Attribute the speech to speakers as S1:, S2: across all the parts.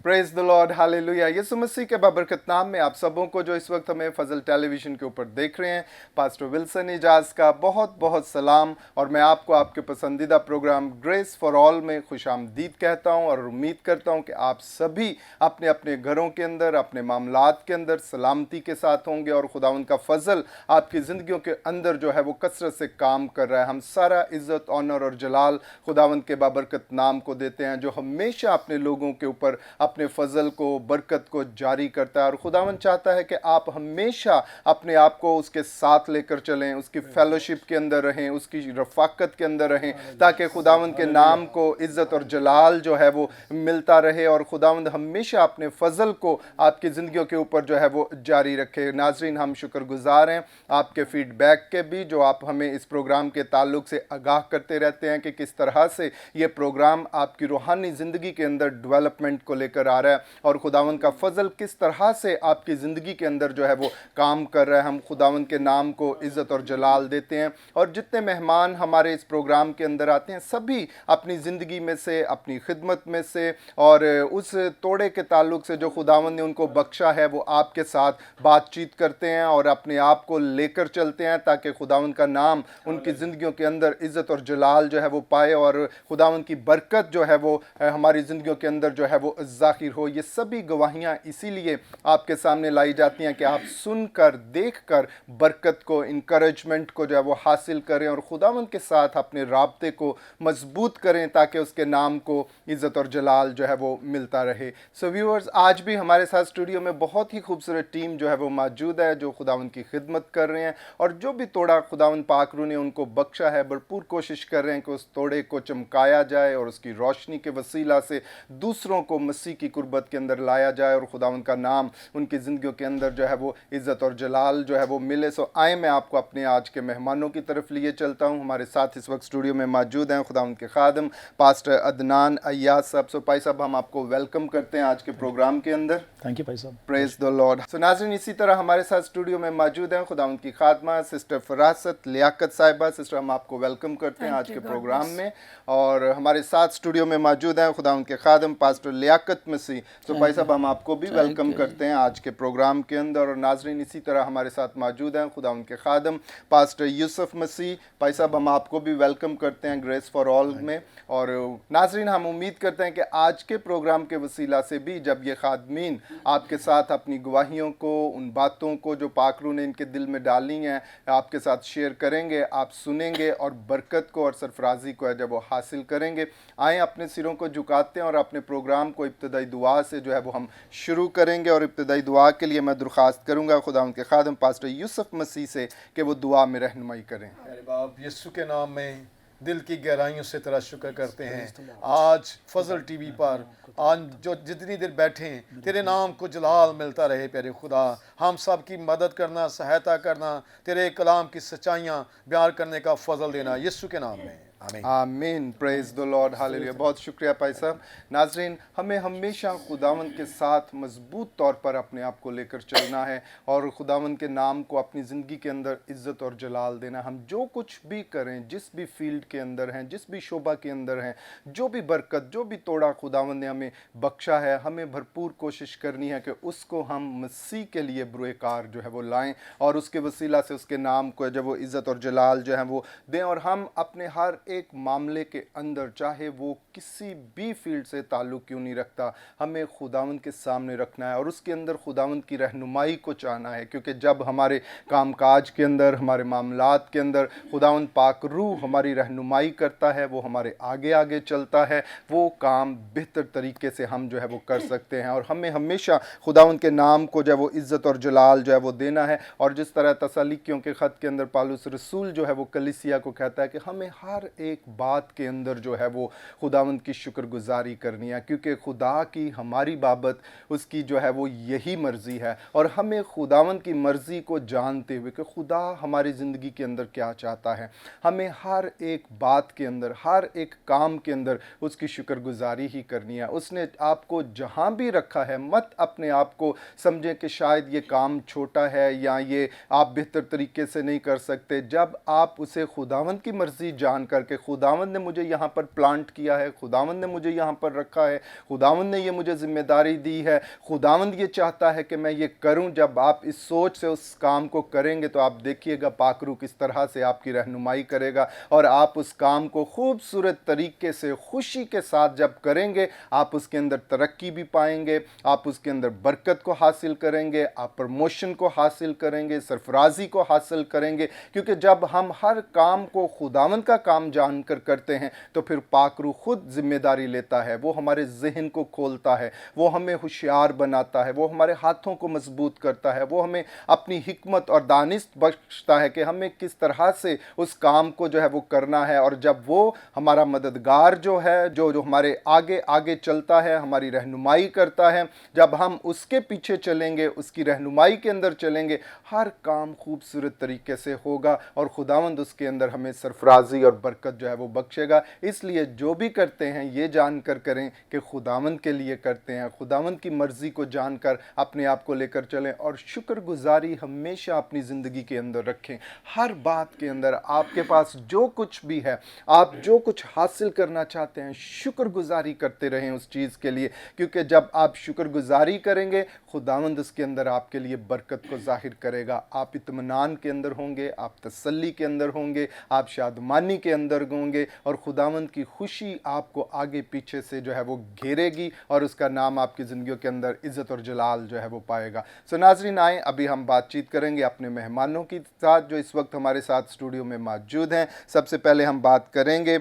S1: Praise the lord, hallelujah. यीशु मसीह के बाबरकत नाम में आप सबों को जो इस वक्त हमें फजल टेलीविजन के ऊपर देख रहे हैं, पास्टर विल्सन इजाज का बहुत बहुत सलाम। और मैं आपको आपके पसंदीदा प्रोग्राम ग्रेस फॉर ऑल में खुशामदीद कहता हूं और उम्मीद करता हूं कि आप सभी अपने अपने घरों के अंदर, अपने मामलात के अंदर सलामती के साथ होंगे और खुदावंद का फजल आपकी ज़िंदगियों के अंदर जो है वो कसरत से काम कर रहा है। हम सारा इज़्ज़त, ऑनर और जलाल खुदावंद के बाबरकत नाम को देते हैं, जो हमेशा अपने लोगों के ऊपर अपने फजल को, बरकत को जारी करता है। और खुदावंद चाहता है कि आप हमेशा अपने आप को उसके साथ लेकर चलें, उसकी फेलोशिप के अंदर रहें, उसकी रफाकत के अंदर रहें, ताकि खुदावंद के नाम को इज़्ज़त और जलाल जो है वो मिलता रहे और खुदावंद हमेशा अपने फजल को आपकी ज़िंदगियों के ऊपर जो है वो जारी रखे। नाजरीन, हम शुक्रगुजार हैं आपके फीडबैक के भी, जो आप हमें इस प्रोग्राम के ताल्लुक से आगाह करते रहते हैं कि किस तरह से ये प्रोग्राम आपकी रूहानी ज़िंदगी के अंदर डेवलपमेंट को लेकर आ रहा है और खुदावंद का फजल किस तरह से आपकी ज़िंदगी के अंदर जो है वो काम कर रहा है। हम खुदावंद के नाम को इज़्ज़त और जलाल देते हैं। और जितने मेहमान हमारे इस प्रोग्राम के अंदर आते हैं, सभी अपनी ज़िंदगी में से, अपनी खिदमत में से और उस तोड़े के ताल्लुक से जो खुदावंद ने उनको बख्शा है, वो आपके साथ बातचीत करते हैं और अपने आप को लेकर चलते हैं, ताकि खुदावंद का नाम उनकी ज़िंदगियों के अंदर इज़्ज़त और जलाल जो है वो पाए और खुदावंद की बरकत जो है वो हमारी ज़िंदगियों के अंदर जो है वो ज़ाहिर हो। ये सभी गवाहियाँ इसीलिए आपके सामने लाई जाती हैं कि आप सुनकर, देखकर बरकत को, इनकरेजमेंट को जो है वो हासिल करें और खुदावंद के साथ अपने राब्ते को मजबूत करें, ताकि उसके नाम को इज़्ज़त और जलाल जो है वो मिलता रहे। सो व्यूअर्स, आज भी हमारे साथ स्टूडियो में बहुत ही खूबसूरत टीम जो है वो मौजूद है, जो खुदावंद की खिदमत कर रहे हैं और जो भी तोड़ा खुदावंद पाकरू ने उनको बख्शा है, भरपूर कोशिश कर रहे हैं कि उस तोड़े को चमकाया जाए और उसकी रोशनी के वसीला से दूसरों को मसीह की कुर्बत के अंदर लाया जाए और खुदावंद का नाम उनकी ज़िंदगियों के अंदर जो है वो इज़्ज़त और जलाल जो है वो मिले। सो आए, मैं आपको अपने आज के मेहमानों की तरफ लिए चलता हूँ। हमारे साथ इस वक्त स्टूडियो में मौजूद हैं खुदावंद के खादम पास्टर अदनान अय्याज साहब। सो भाई साहब, हम आपको वेलकम करते हैं आज के प्रोग्राम के अंदर।
S2: थैंक यू भाई साहब।
S1: Praise the Lord. सो नाज़रीन, इसी तरह हमारे साथ स्टूडियो में मौजूद हैं खुदावंद की खादमा सिस्टर फरासत लियाकत साहिबा। सिस्टर, हम आपको वेलकम करते हैं आज के प्रोग्राम में। और हमारे साथ स्टूडियो में मौजूद हैं खुदावंद के खादम पास्टर लियाकत मसीह। तो भाई साहब, हम आपको भी वेलकम करते हैं आज के प्रोग्राम के अंदर। और नाजरीन, इसी तरह हमारे साथ मौजूद हैं खुदावंद के खादम पास्टर यूसुफ मसीह। भाई साहब, हम आपको भी वेलकम करते हैं ग्रेस फॉर ऑल में। और नाजरीन, हम उम्मीद करते हैं कि आज के प्रोग्राम के वसीला से भी जब ये खादमीन आपके साथ अपनी गवाहियों को, उन बातों को जो पाकरू ने इनके दिल में डाली हैं, आपके साथ शेयर करेंगे, आप सुनेंगे और बरकत को और सरफराजी को जब वो हासिल करेंगे। आएँ, अपने सिरों को झुकाते हैं और अपने प्रोग्राम को इब्तदाई दुआ से जो है वो हम शुरू करेंगे। और इब्तदाई दुआ के लिए मैं दरख्वास्त करूँगा खुदावंद के खादम पास्टर यूसुफ मसीह से कि वो दुआ में रहनुमाई करें।
S3: प्यारे बाप, यीशु के नाम में दिल की गहराइयों से तेरा शुक्र करते हैं। आज फजल टीवी पर आज जो जितनी देर बैठे हैं, तेरे नाम को जलाल मिलता रहे। प्यारे खुदा, हम सब की मदद करना, सहायता करना, तेरे कलाम की सच्चाइयाँ बयान करने का फजल देना, यीशु के नाम में,
S1: आमीन। Praise the lord, hallelujah. बहुत शुक्रिया भाई साहब। नाजरीन, हमें हमेशा खुदावंद के साथ मजबूत तौर पर अपने आप को लेकर चलना है और खुदावंद के नाम को अपनी ज़िंदगी के अंदर इज़्ज़त और जलाल देना। हम जो कुछ भी करें, जिस भी फील्ड के अंदर हैं, जिस भी शोबा के अंदर हैं, जो भी बरकत, जो भी तोड़ा खुदावंद ने हमें बख्शा है, हमें भरपूर कोशिश करनी है कि उसको हम मसीह के लिए बुरेकार जो है वो लाएं और उसके वसीला से उसके नाम को जब वो इज़्ज़त और जलाल जो है वो दें। और हम अपने हर एक मामले के अंदर, चाहे वो किसी भी फील्ड से ताल्लुक़ क्यों नहीं रखता, हमें खुदावंद के सामने रखना है और उसके अंदर खुदावंद की रहनुमाई को चाहना है। क्योंकि जब हमारे कामकाज के अंदर, हमारे मामलात के अंदर खुदावंद पाक रूह हमारी रहनुमाई करता है, वो हमारे आगे आगे चलता है, वो काम बेहतर तरीके से हम जो है वो कर सकते हैं। और हमें हमेशा खुदावंद के नाम को जो है वो इज़्ज़त और जलाल जो है वो देना है। और जिस तरह तसलीकियों के ख़त के अंदर पालूस रसूल जो है वो कलीसिया को कहता है कि हमें हर एक बात के अंदर जो है वो खुदावंद की शुक्रगुजारी करनी है, क्योंकि खुदा की हमारी बाबत उसकी जो है वो यही मर्ज़ी है। और हमें खुदावंद की मर्ज़ी को जानते हुए कि खुदा हमारी ज़िंदगी के अंदर क्या चाहता है, हमें हर एक बात के अंदर, हर एक काम के अंदर उसकी शुक्रगुजारी ही करनी है। उसने आपको जहाँ भी रखा है, मत अपने आप को समझें कि शायद ये काम छोटा है या ये आप बेहतर तरीके से नहीं कर सकते। जब आप उसे खुदावंद की मर्ज़ी जानकर कि खुदावंद ने मुझे यहाँ पर प्लांट किया है, खुदावंद ने मुझे यहाँ पर रखा है, खुदावंद ने ये मुझे जिम्मेदारी दी है, खुदावंद ये चाहता है कि मैं ये करूँ। जब आप इस सोच से उस काम को करेंगे तो आप देखिएगा पाक रूह किस तरह से आपकी रहनुमाई करेगा और आप उस काम को खूबसूरत तरीके से खुशी के साथ जब करेंगे, आप उसके अंदर तरक्की भी पाएंगे, आप उसके अंदर बरकत को हासिल करेंगे, आप प्रमोशन को हासिल करेंगे, सरफराजी को हासिल करेंगे। क्योंकि जब हम हर काम को खुदावंद का काम जानकर करते हैं तो फिर पाक रूह खुद जिम्मेदारी लेता है, वो हमारे जहन को खोलता है, वो हमें होशियार बनाता है, वो हमारे हाथों को मजबूत करता है, वो हमें अपनी हिकमत और दानिश बख्शता है कि हमें किस तरह से उस काम को जो है वो करना है। और जब वो हमारा मददगार जो है, जो हमारे आगे आगे चलता है, हमारी रहनुमाई करता है, जब हम उसके पीछे चलेंगे, उसकी रहनुमाई के अंदर चलेंगे, हर काम खूबसूरत तरीके से होगा और खुदावंद उसके अंदर हमें सरफराजी और बरकत जो है वो बख्शेगा। इसलिए जो भी करते हैं ये जानकर करें कि खुदावंद के लिए करते हैं, खुदावंद की मर्ज़ी को जानकर अपने आप को लेकर चलें और शुक्रगुजारी हमेशा अपनी ज़िंदगी के अंदर रखें। हर बात के अंदर आपके पास जो कुछ भी है, आप जो कुछ हासिल करना चाहते हैं, शुक्रगुजारी करते रहें उस चीज़ के लिए, क्योंकि जब आप शुक्रगुजारी करेंगे खुदावंद उसके अंदर आपके लिए बरकत को ज़ाहिर करेगा। आप इत्मीनान के अंदर होंगे, आप तसल्ली के अंदर होंगे, आप शादमानी के अंदर होंगे और खुदावंद की खुशी आपको आगे पीछे से जो है वो घेरेगी और उसका नाम आपकी ज़िंदगियों के अंदर इज़्ज़त और जलाल जो है वो पाएगा। सो नाज़रीन, आए अभी हम बातचीत करेंगे अपने मेहमानों के साथ जो इस वक्त हमारे साथ स्टूडियो में मौजूद हैं। सबसे पहले हम बात करेंगे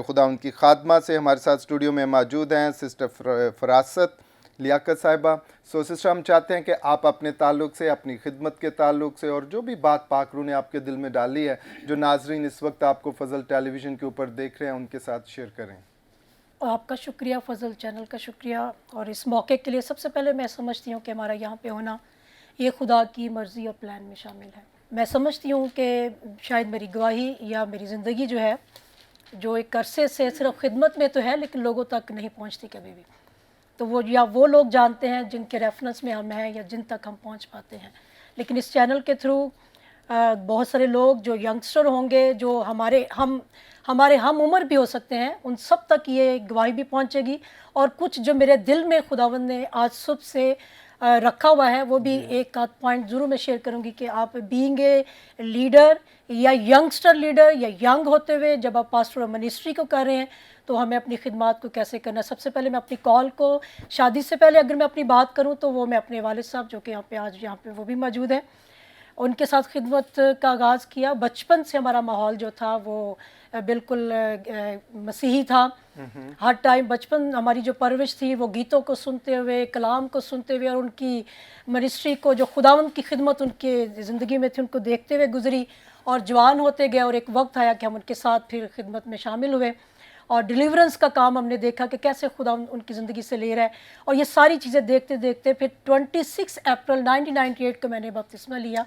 S1: खुदावंद की खादमा से। हमारे साथ स्टूडियो में मौजूद हैं सिस्टर फरासत लियाकत साहिबा। सो सिस्टर, हम चाहते हैं कि आप अपने ताल्लुक़ से, अपनी खिदमत के ताल्लुक़ से और जो भी बात पाक रूह ने आपके दिल में डाली है, जो नाजरीन इस वक्त आपको फजल टेलीविज़न के ऊपर देख रहे हैं, उनके साथ शेयर करें।
S2: आपका शुक्रिया, फजल चैनल का शुक्रिया। और इस मौके के लिए सबसे पहले मैं समझती हूँ कि हमारा यहाँ पे होना ये खुदा की मर्ज़ी और प्लान में शामिल है। मैं समझती हूँ कि शायद मेरी गवाही या मेरी ज़िंदगी जो है, जो एक अरसे से सिर्फ खिदमत में तो है लेकिन लोगों तक नहीं पहुँचती कभी भी, तो वो लोग जानते हैं जिनके रेफरेंस में हम हैं या जिन तक हम पहुँच पाते हैं। लेकिन इस चैनल के थ्रू बहुत सारे लोग जो यंगस्टर होंगे, जो हमारे हम उम्र भी हो सकते हैं, उन सब तक ये गवाही भी पहुंचेगी। और कुछ जो मेरे दिल में खुदावंद ने आज सुबह से रखा हुआ है, वो भी एक आध पॉइंट ज़रूर मैं शेयर करूंगी कि आप बीइंग ए लीडर या यंगस्टर लीडर या यंग होते हुए जब आप पास्टोरल मिनिस्ट्री को कर रहे हैं तो हमें अपनी खिदमत को कैसे करना। सबसे पहले मैं अपनी कॉल को, शादी से पहले अगर मैं अपनी बात करूँ तो वो मैं अपने वालिद साहब जो कि आज यहाँ पे वो भी मौजूद हैं, उनके साथ खिदमत का आगाज़ किया। बचपन से हमारा माहौल जो था वो बिल्कुल मसीही था। हर टाइम बचपन हमारी जो परवरिश थी वो गीतों को सुनते हुए, कलाम को सुनते हुए और उनकी मिनिस्ट्री को, जो खुदावंद की खिदमत उनके ज़िंदगी में थी, उनको देखते हुए गुजरी। और जवान होते गए और एक वक्त आया कि हम उनके साथ फिर खिदमत में शामिल हुए और डिलीवरेंस का काम हमने देखा कि कैसे खुदा उनकी ज़िंदगी से ले रहा है। और ये सारी चीज़ें देखते देखते फिर 26 अप्रैल 1998 को मैंने बपतिस्मा लिया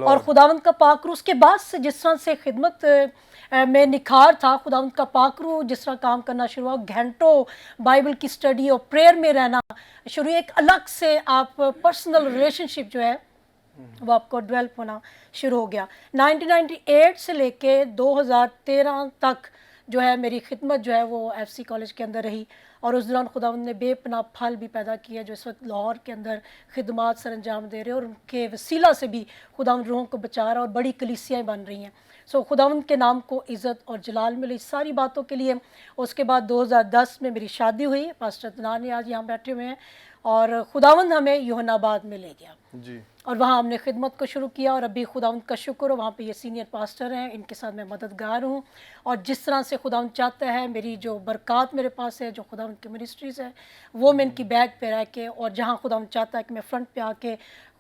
S2: और खुदावंद का पाक रूह उसके बाद से जिस तरह से खिदमत में निखार था, खुदावंद का पाक रूह जिस तरह काम करना शुरू हुआ, घंटों बाइबल की स्टडी और प्रेयर में रहना शुरू, एक अलग से आप पर्सनल रिलेशनशिप जो है वो आपको डेवलप होना शुरू हो गया। 1998 से लेके 2013 तक जो है मेरी खिदमत जो है वो FC कॉलेज के अंदर रही और उस दौरान खुदावंद ने बेपनाह फल भी पैदा किया जो इस वक्त लाहौर के अंदर खिदमत सर अंजाम दे रहे हैं और उनके वसीला से भी खुदावंद रूहों को बचा रहा है और बड़ी कलीसियाँ बन रही हैं। सो खुदावंद के नाम को इज़्ज़त और जलाल मिले इस सारी बातों के लिए। उसके बाद 2010 में मेरी शादी हुई, पास्टर अदनान आज यहाँ बैठे हुए हैं, और खुदावंद हमें यूहन्नाबाद में ले गया
S1: जी
S2: और वहाँ हमने खिदमत को शुरू किया और अभी खुदावंद का शुक्र हो वहाँ पे ये सीनियर पास्टर हैं, इनके साथ मैं मददगार हूँ। और जिस तरह से खुदावंद चाहता है, मेरी जो बरक़ात मेरे पास है, जो खुदावंद की मिनिस्ट्रीज़ है, वो मैं इनकी बैग पे रह के, और जहाँ खुदावंद चाहता है कि मैं फ्रंट पे आके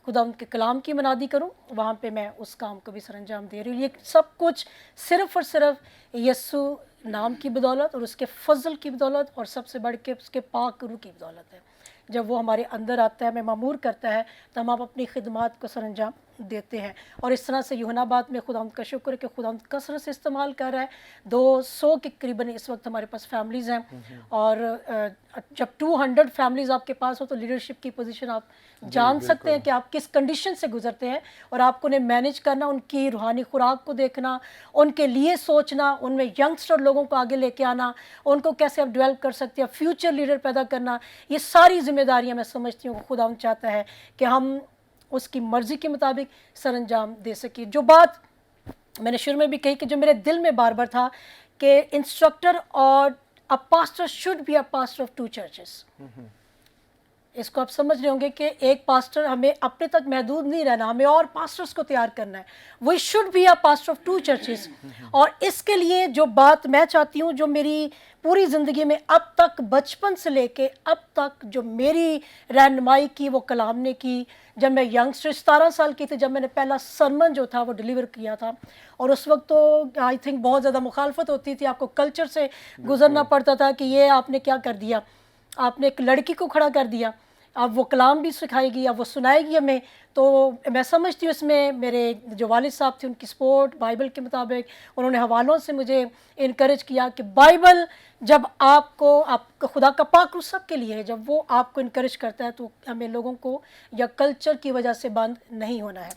S2: खुदावंद के कलाम की मनादी करूँ, वहाँ पे मैं उस काम को भी सर अंजाम दे रही हूँ। ये सब कुछ सिर्फ़ और सिर्फ यस्सु नाम की बदौलत और उसके फजल की बदौलत और सबसे बढ़ के उसके पाक रूह की बदौलत है। जब वो हमारे अंदर आता है, हमें मामूर करता है, तो हम आप अपनी खिदमत को सर अंजाम देते हैं। और इस तरह से यूहन्नाबाद में खुदावंद का शुक्र है कि खुदावंद कसरत से इस्तेमाल कर रहा है। 200 के करीबन इस वक्त हमारे पास फैमिलीज़ हैं, और जब 200 फैमिलीज़ आपके पास हो तो लीडरशिप की पोजीशन आप जान सकते हैं कि आप किस कंडीशन से गुजरते हैं, और आपको उन्हें मैनेज करना, उनकी रूहानी खुराक को देखना, उनके लिए सोचना, उनमें यंगस्टर लोगों को आगे लेके आना, उनको कैसे आप डेवलप कर सकते हैं, फ्यूचर लीडर पैदा करना, ये सारी जिम्मेदारियां मैं समझती हूँ खुदावंद चाहता है कि हम उसकी मर्ज़ी के मुताबिक सर अंजाम दे सकें। जो बात मैंने शुरू में भी कही कि जो मेरे दिल में बार बार था कि इंस्ट्रक्टर और a pastor should be a pastor of 2 churches. इसको आप समझ रहे होंगे कि एक पास्टर, हमें अपने तक महदूद नहीं रहना, हमें और पास्टर्स को तैयार करना है। We should be a pastor of 2 churches. और इसके लिए जो बात मैं चाहती हूँ, जो मेरी पूरी ज़िंदगी में अब तक, बचपन से लेके अब तक जो मेरी रहनुमाई की, वो कलाम ने की। जब मैं यंगस्टर 17 साल की थी, जब मैंने पहला सरमन जो था वो डिलीवर किया था, और उस वक्त तो आई थिंक बहुत ज़्यादा मुखालफत होती थी, आपको कल्चर से गुजरना पड़ता था कि ये आपने क्या कर दिया, आपने एक लड़की को खड़ा कर दिया, अब वो कलाम भी सिखाएगी, अब वो सुनाएगी हमें। तो मैं समझती हूँ इसमें मेरे जो वालिद साहब थे, उनकी सपोर्ट बाइबल के मुताबिक, उन्होंने हवालों से मुझे इनकरेज किया कि बाइबल जब आपका खुदा का पाक सब के लिए है, जब वो आपको इनकरेज करता है तो हमें लोगों को या कल्चर की वजह से बंद नहीं होना है।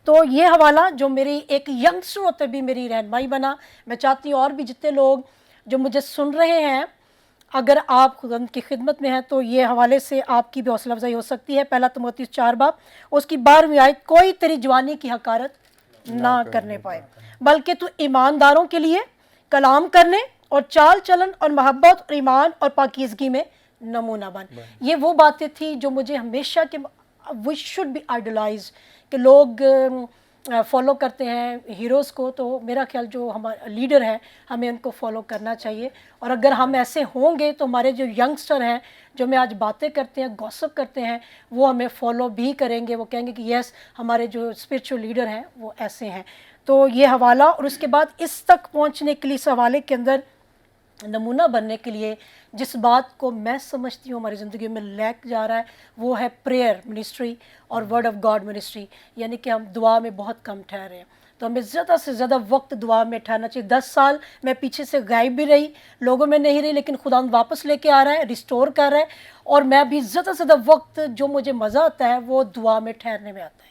S2: तो ये हवाला जो मेरी एक यंगस्टर होते भी मेरी रहनुमाई बना। मैं चाहती हूँ और भी जितने लोग जो मुझे सुन रहे हैं, अगर आप खुदावंद की खिदमत में हैं तो ये हवाले से आपकी भी हौसला अफजाई हो सकती है। पहला तीमुथियुस 4 बाब उसकी 12वीं आयत, कोई तेरी जवानी की हकारत ना करने पाए, बल्कि तू ईमानदारों के लिए कलाम करने और चाल चलन और मोहब्बत और ईमान और पाकीज़गी में नमूना बन। ये वो बातें थी जो मुझे हमेशा के वी शुड बी आइडलाइज कि लोग फॉलो करते हैं हीरोज़ को, तो मेरा ख्याल जो हमारा लीडर है हमें उनको फॉलो करना चाहिए। और अगर हम ऐसे होंगे तो हमारे जो यंगस्टर हैं, जो मैं आज बातें करते हैं, गॉसिप करते हैं, वो हमें फॉलो भी करेंगे। वो कहेंगे कि यस, हमारे जो स्पिरिचुअल लीडर हैं वो ऐसे हैं। तो ये हवाला, और उसके बाद इस तक पहुंचने के लिए, इस हवाले के अंदर नमूना बनने के लिए जिस बात को मैं समझती हूँ हमारी ज़िंदगी में लैक जा रहा है, वो है प्रेयर मिनिस्ट्री और वर्ड ऑफ गॉड मिनिस्ट्री। यानी कि हम दुआ में बहुत कम ठहरे हैं, तो हमें ज़्यादा से ज़्यादा वक्त दुआ में ठहरना चाहिए। 10 साल मैं पीछे से गायब भी रही, लोगों में नहीं रही, लेकिन खुदा वापस लेके आ रहा है, रिस्टोर कर रहा है। और मैं भी ज़्यादा से ज़्यादा वक्त जो मुझे मज़ा आता है वो दुआ में ठहरने में आता है।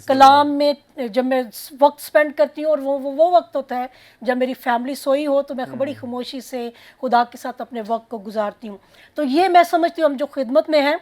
S2: कलाम में जब मैं वक्त स्पेंड करती हूँ, और वो वक्त होता है जब मेरी फैमिली सोई हो, तो मैं बड़ी खामोशी से खुदा के साथ अपने वक्त को गुजारती हूँ। तो ये मैं समझती हूँ हम जो खिदमत में हैं,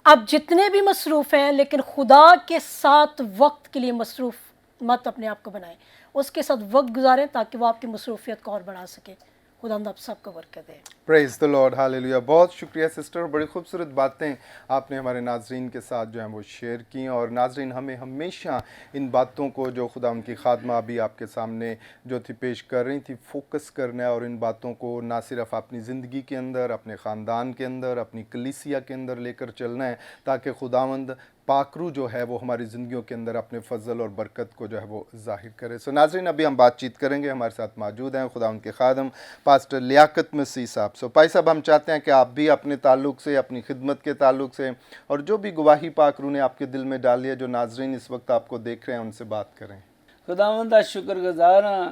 S2: आप जितने भी मसरूफ़ हैं, लेकिन खुदा के साथ वक्त के लिए मसरूफ़ मत अपने आप को बनाएं, उसके साथ वक्त गुजारें ताकि वो आपकी मसरूफियत को और बढ़ा सके। खुदा आप सबको बरकत दे।
S1: Praise the lord, hallelujah. बहुत शुक्रिया सिस्टर, बड़ी खूबसूरत बातें आपने हमारे नाजरीन के साथ जो हैं वो शेयर की। और नाजरीन, हमें हमेशा इन बातों को जो खुदा उनकी खादमा अभी आपके सामने जो थी पेश कर रही थी, फोकस करना है, और इन बातों को ना सिर्फ अपनी ज़िंदगी के अंदर, अपने ख़ानदान के अंदर, अपनी कलीसिया के अंदर लेकर चलना है, ताकि खुदावंद पाकरू जो है वो हमारी ज़िंदगियों के अंदर अपने फ़ज़ल और बरकत को जो है वो ज़ाहिर करे। सो नाज़रीन, अभी हम बातचीत करेंगे। हमारे साथ मौजूद हैं खुदा उनके खादम पास्टर लियाकत मसीह साहब। सो भाई साहब, हम चाहते हैं कि आप भी अपने ताल्लुक़ से, अपनी खिदमत के ताल्लुक़ से, और जो भी गवाही पाकरू ने आपके दिल में डाली है, जो नाज़रीन इस वक्त आपको देख रहे हैं, उनसे बात करें।
S4: खुदावंद का शुक्रगुज़ार हाँ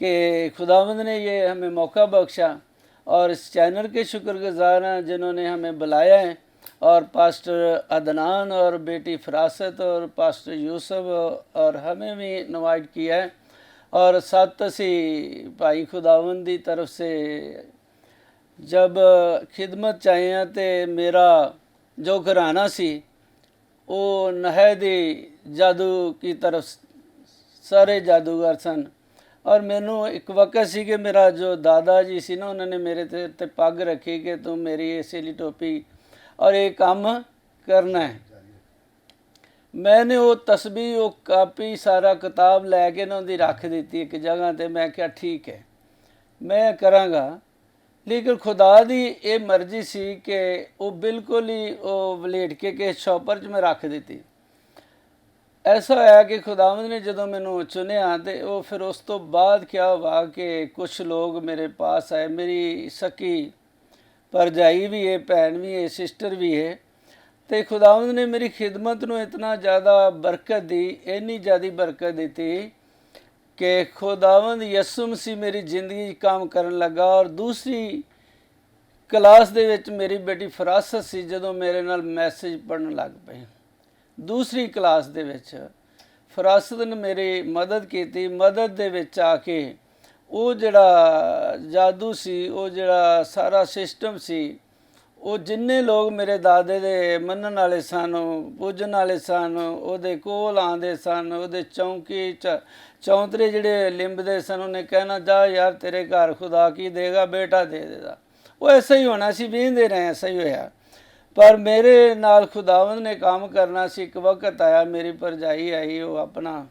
S4: कि खुदावंद ने ये हमें मौका बख्शा, और इस चैनल के शुक्रगुज़ार हैं जिन्होंने हमें बुलाया है, और पास्टर अदनान और बेटी फरासत और पास्टर यूसुफ और हमें भी इनवाइट किया है। और साथ असी भाई खुदावंद की तरफ से जब खिदमत चाहिए तो मेरा जो घराना सी वो नहायत जादू की तरफ सारे जादूगर सन। और मैनू एक वक्त सी कि मेरा जो दादा जी सी ना, उन्होंने मेरे ते पग रखी कि तू मेरी इसीली टोपी और ये काम करना है। मैंने वो तस्बीह, वो कापी, सारा किताब लैके ना उनकी रख दी एक जगह ते। मैं क्या ठीक है, मैं करांगा, लेकिन खुदा दी ये मर्जी सी कि वो बिल्कुल ही वो वलेट के शॉपर च मैं रख दी। ऐसा होया कि खुदावंद ने जदों मैनू चुनिया तो वो फिर उस तो बाद क्या हुआ कि कुछ लोग मेरे पास आए। मेरी सकी भरजाई भी है, भैन भी है, सिस्टर भी है, ਤੇ ਖੁਦਾਵੰਦ ਨੇ ਮੇਰੀ ਖਿਦਮਤ ਨੂੰ ਇਤਨਾ ਜ਼ਿਆਦਾ ਬਰਕਤ ਦੀ, ਇੰਨੀ ਜ਼ਿਆਦਾ ਬਰਕਤ ਦਿੱਤੀ ਕਿ ਖੁਦਾਵੰਦ ਯਿਸੂ ਮਸੀਹ ਮੇਰੀ ਜ਼ਿੰਦਗੀ 'ਚ ਕੰਮ ਕਰਨ ਲੱਗਾ। ਔਰ ਦੂਸਰੀ ਕਲਾਸ ਦੇ ਵਿੱਚ ਮੇਰੀ ਬੇਟੀ ਫਰਾਸਤ ਸੀ, ਜਦੋਂ ਮੇਰੇ ਨਾਲ ਮੈਸੇਜ ਪੜ੍ਹਨ ਲੱਗ ਪਈ। ਦੂਸਰੀ ਕਲਾਸ ਦੇ ਵਿੱਚ ਫਰਾਸਤ ਨੇ ਮੇਰੀ ਮਦਦ ਕੀਤੀ। ਮਦਦ ਦੇ ਵਿੱਚ ਆ ਕੇ ਉਹ ਜਿਹੜਾ ਜਾਦੂ ਸੀ, ਉਹ ਜਿਹੜਾ ਸਾਰਾ ਸਿਸਟਮ ਸੀ, ਉਹ ਜਿੰਨੇ ਲੋਕ ਮੇਰੇ ਦਾਦੇ ਦੇ ਮੰਨਣ ਵਾਲੇ ਸਨ, ਪੂਜਣ ਵਾਲੇ ਸਨ, ਉਹਦੇ ਕੋਲ ਆਉਂਦੇ ਸਨ, ਉਹਦੇ ਚੌਂਤਰੇ ਜਿਹੜੇ ਲਿੰਬਦੇ ਸਨ, ਉਹਨੇ ਕਹਿਣਾ ਜਾ ਯਾਰ ਤੇਰੇ ਘਰ ਖੁਦਾ ਕੀ ਦੇਗਾ, ਬੇਟਾ ਦੇ ਦੇਗਾ। ਉਹ ਐਸਾ ਹੀ ਹੋਣਾ ਸੀ, ਵੇਖਦੇ ਰਹੇ ਐਸਾ ਹੀ ਹੋਇਆ। ਪਰ ਮੇਰੇ ਨਾਲ ਖੁਦਾਵੰਦ ਨੇ ਕੰਮ ਕਰਨਾ ਸੀ। ਇੱਕ ਵਕਤ ਆਇਆ, ਮੇਰੀ ਭਰਜਾਈ ਆਈ, ਉਹ ਆਪਣਾ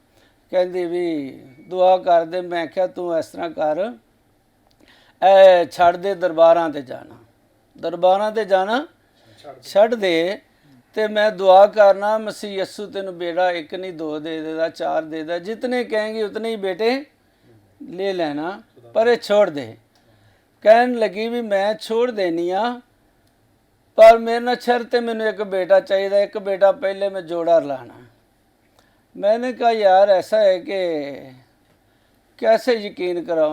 S4: ਕਹਿੰਦੀ ਵੀ ਦੁਆ ਕਰ ਦੇ। ਮੈਂ ਕਿਹਾ ਤੂੰ ਇਸ ਤਰ੍ਹਾਂ ਕਰ, ਇਹ ਛੱਡ ਦੇ ਦਰਬਾਰਾਂ 'ਤੇ ਜਾਣਾ, ਦਰਬਾਰਾਂ 'ਤੇ ਜਾਣਾ ਛੱਡ ਦੇ, ਤੇ ਮੈਂ ਦੁਆ ਕਰਨਾ ਮਸੀਹ ਯਸੂ ਤੈਨੂੰ ਬੇੜਾ ਇੱਕ ਨਹੀਂ ਦੋ ਦੇ ਦੇਦਾ, ਚਾਰ ਦੇ ਦਾ, ਜਿਤਨੇ ਕहेंगे उतने ही बेटे ले लेना, पर ये छोड़ दे। ਕਹਿਣ ਲੱਗੀ ਵੀ ਮੈਂ ਛੋੜ ਦੇਣੀ ਆ, ਪਰ ਮੇਰੇ ਨਾਲ ਸ਼ਰਤ ਹੈ ਮੈਨੂੰ ਇੱਕ ਬੇਟਾ ਚਾਹੀਦਾ, ਇੱਕ ਬੇਟਾ ਪਹਿਲੇ मैं जोड़ा लाना। मैंने कहा यार ऐसा है कि कैसे यकीन करा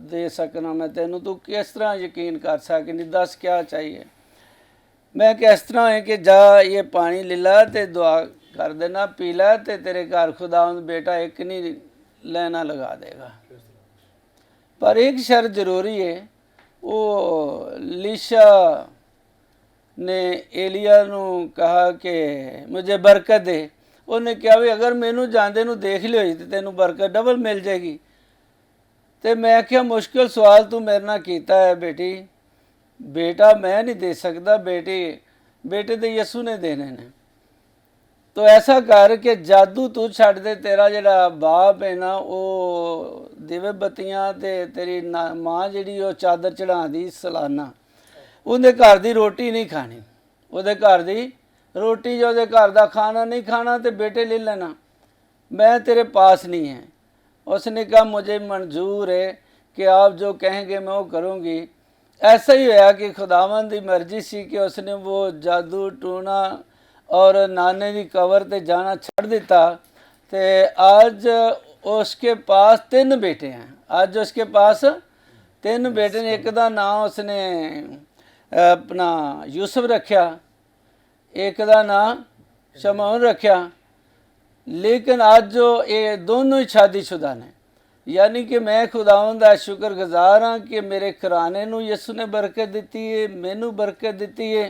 S4: दे सकना मैं तेनू, तू किस तरह यकीन कर सकनी, दस क्या चाहिए। मैं कि इस तरह है कि जा ये पानी ले ला ते दुआ कर देना, पी ला, ते तेरे घर खुदावंद बेटा एक नहीं लेना लगा देगा, पर एक शर्त जरूरी है। वो लीशा ने एलिया नू कहा कि मुझे बरकत दे। उन्हें कहा भी अगर मैनू जांदे नू देख लियो तो तेनू बरकत डबल मिल जाएगी। तो मैं क्या मुश्किल सवाल तू मेरे नाल कीता है बेटी, बेटा मैं नहीं दे सकता, बेटे तो यसू ने देने ने। तो ऐसा कर के जादू तू छड़ दे, तेरा जड़ा बाप है ना वो दिवे बत्तियां ते तेरी माँ जी वो चादर चढ़ाती सालाना, उहदे घर दी रोटी नहीं खानी, उहदे घर दी रोटी जो उहदे घर दा खाना नहीं खाना, तो बेटे ले लेना, मैं तेरे पास नहीं है। उसने कहा मुझे मंजूर है कि आप जो कहेंगे मैं वो करूँगी। ऐसा ही होया कि खुदावंद की मर्जी सी कि उसने वो जादू टूना और नाने की कबर ते जाना छड़ दिता। तो आज उसके पास 3 बेटे हैं, आज उसके पास 3 बेटे ने। एक का नाम उसने अपना यूसुफ रखा, एक का नाम शमौन रखा, लेकिन आज जो ये दोनों ही शादीशुदा ने। यानी कि मैं खुदावंद दा शुक्रगुजार हाँ कि मेरे घराने नू यसू ने बरकत दी है, मैनू बरकत दी है।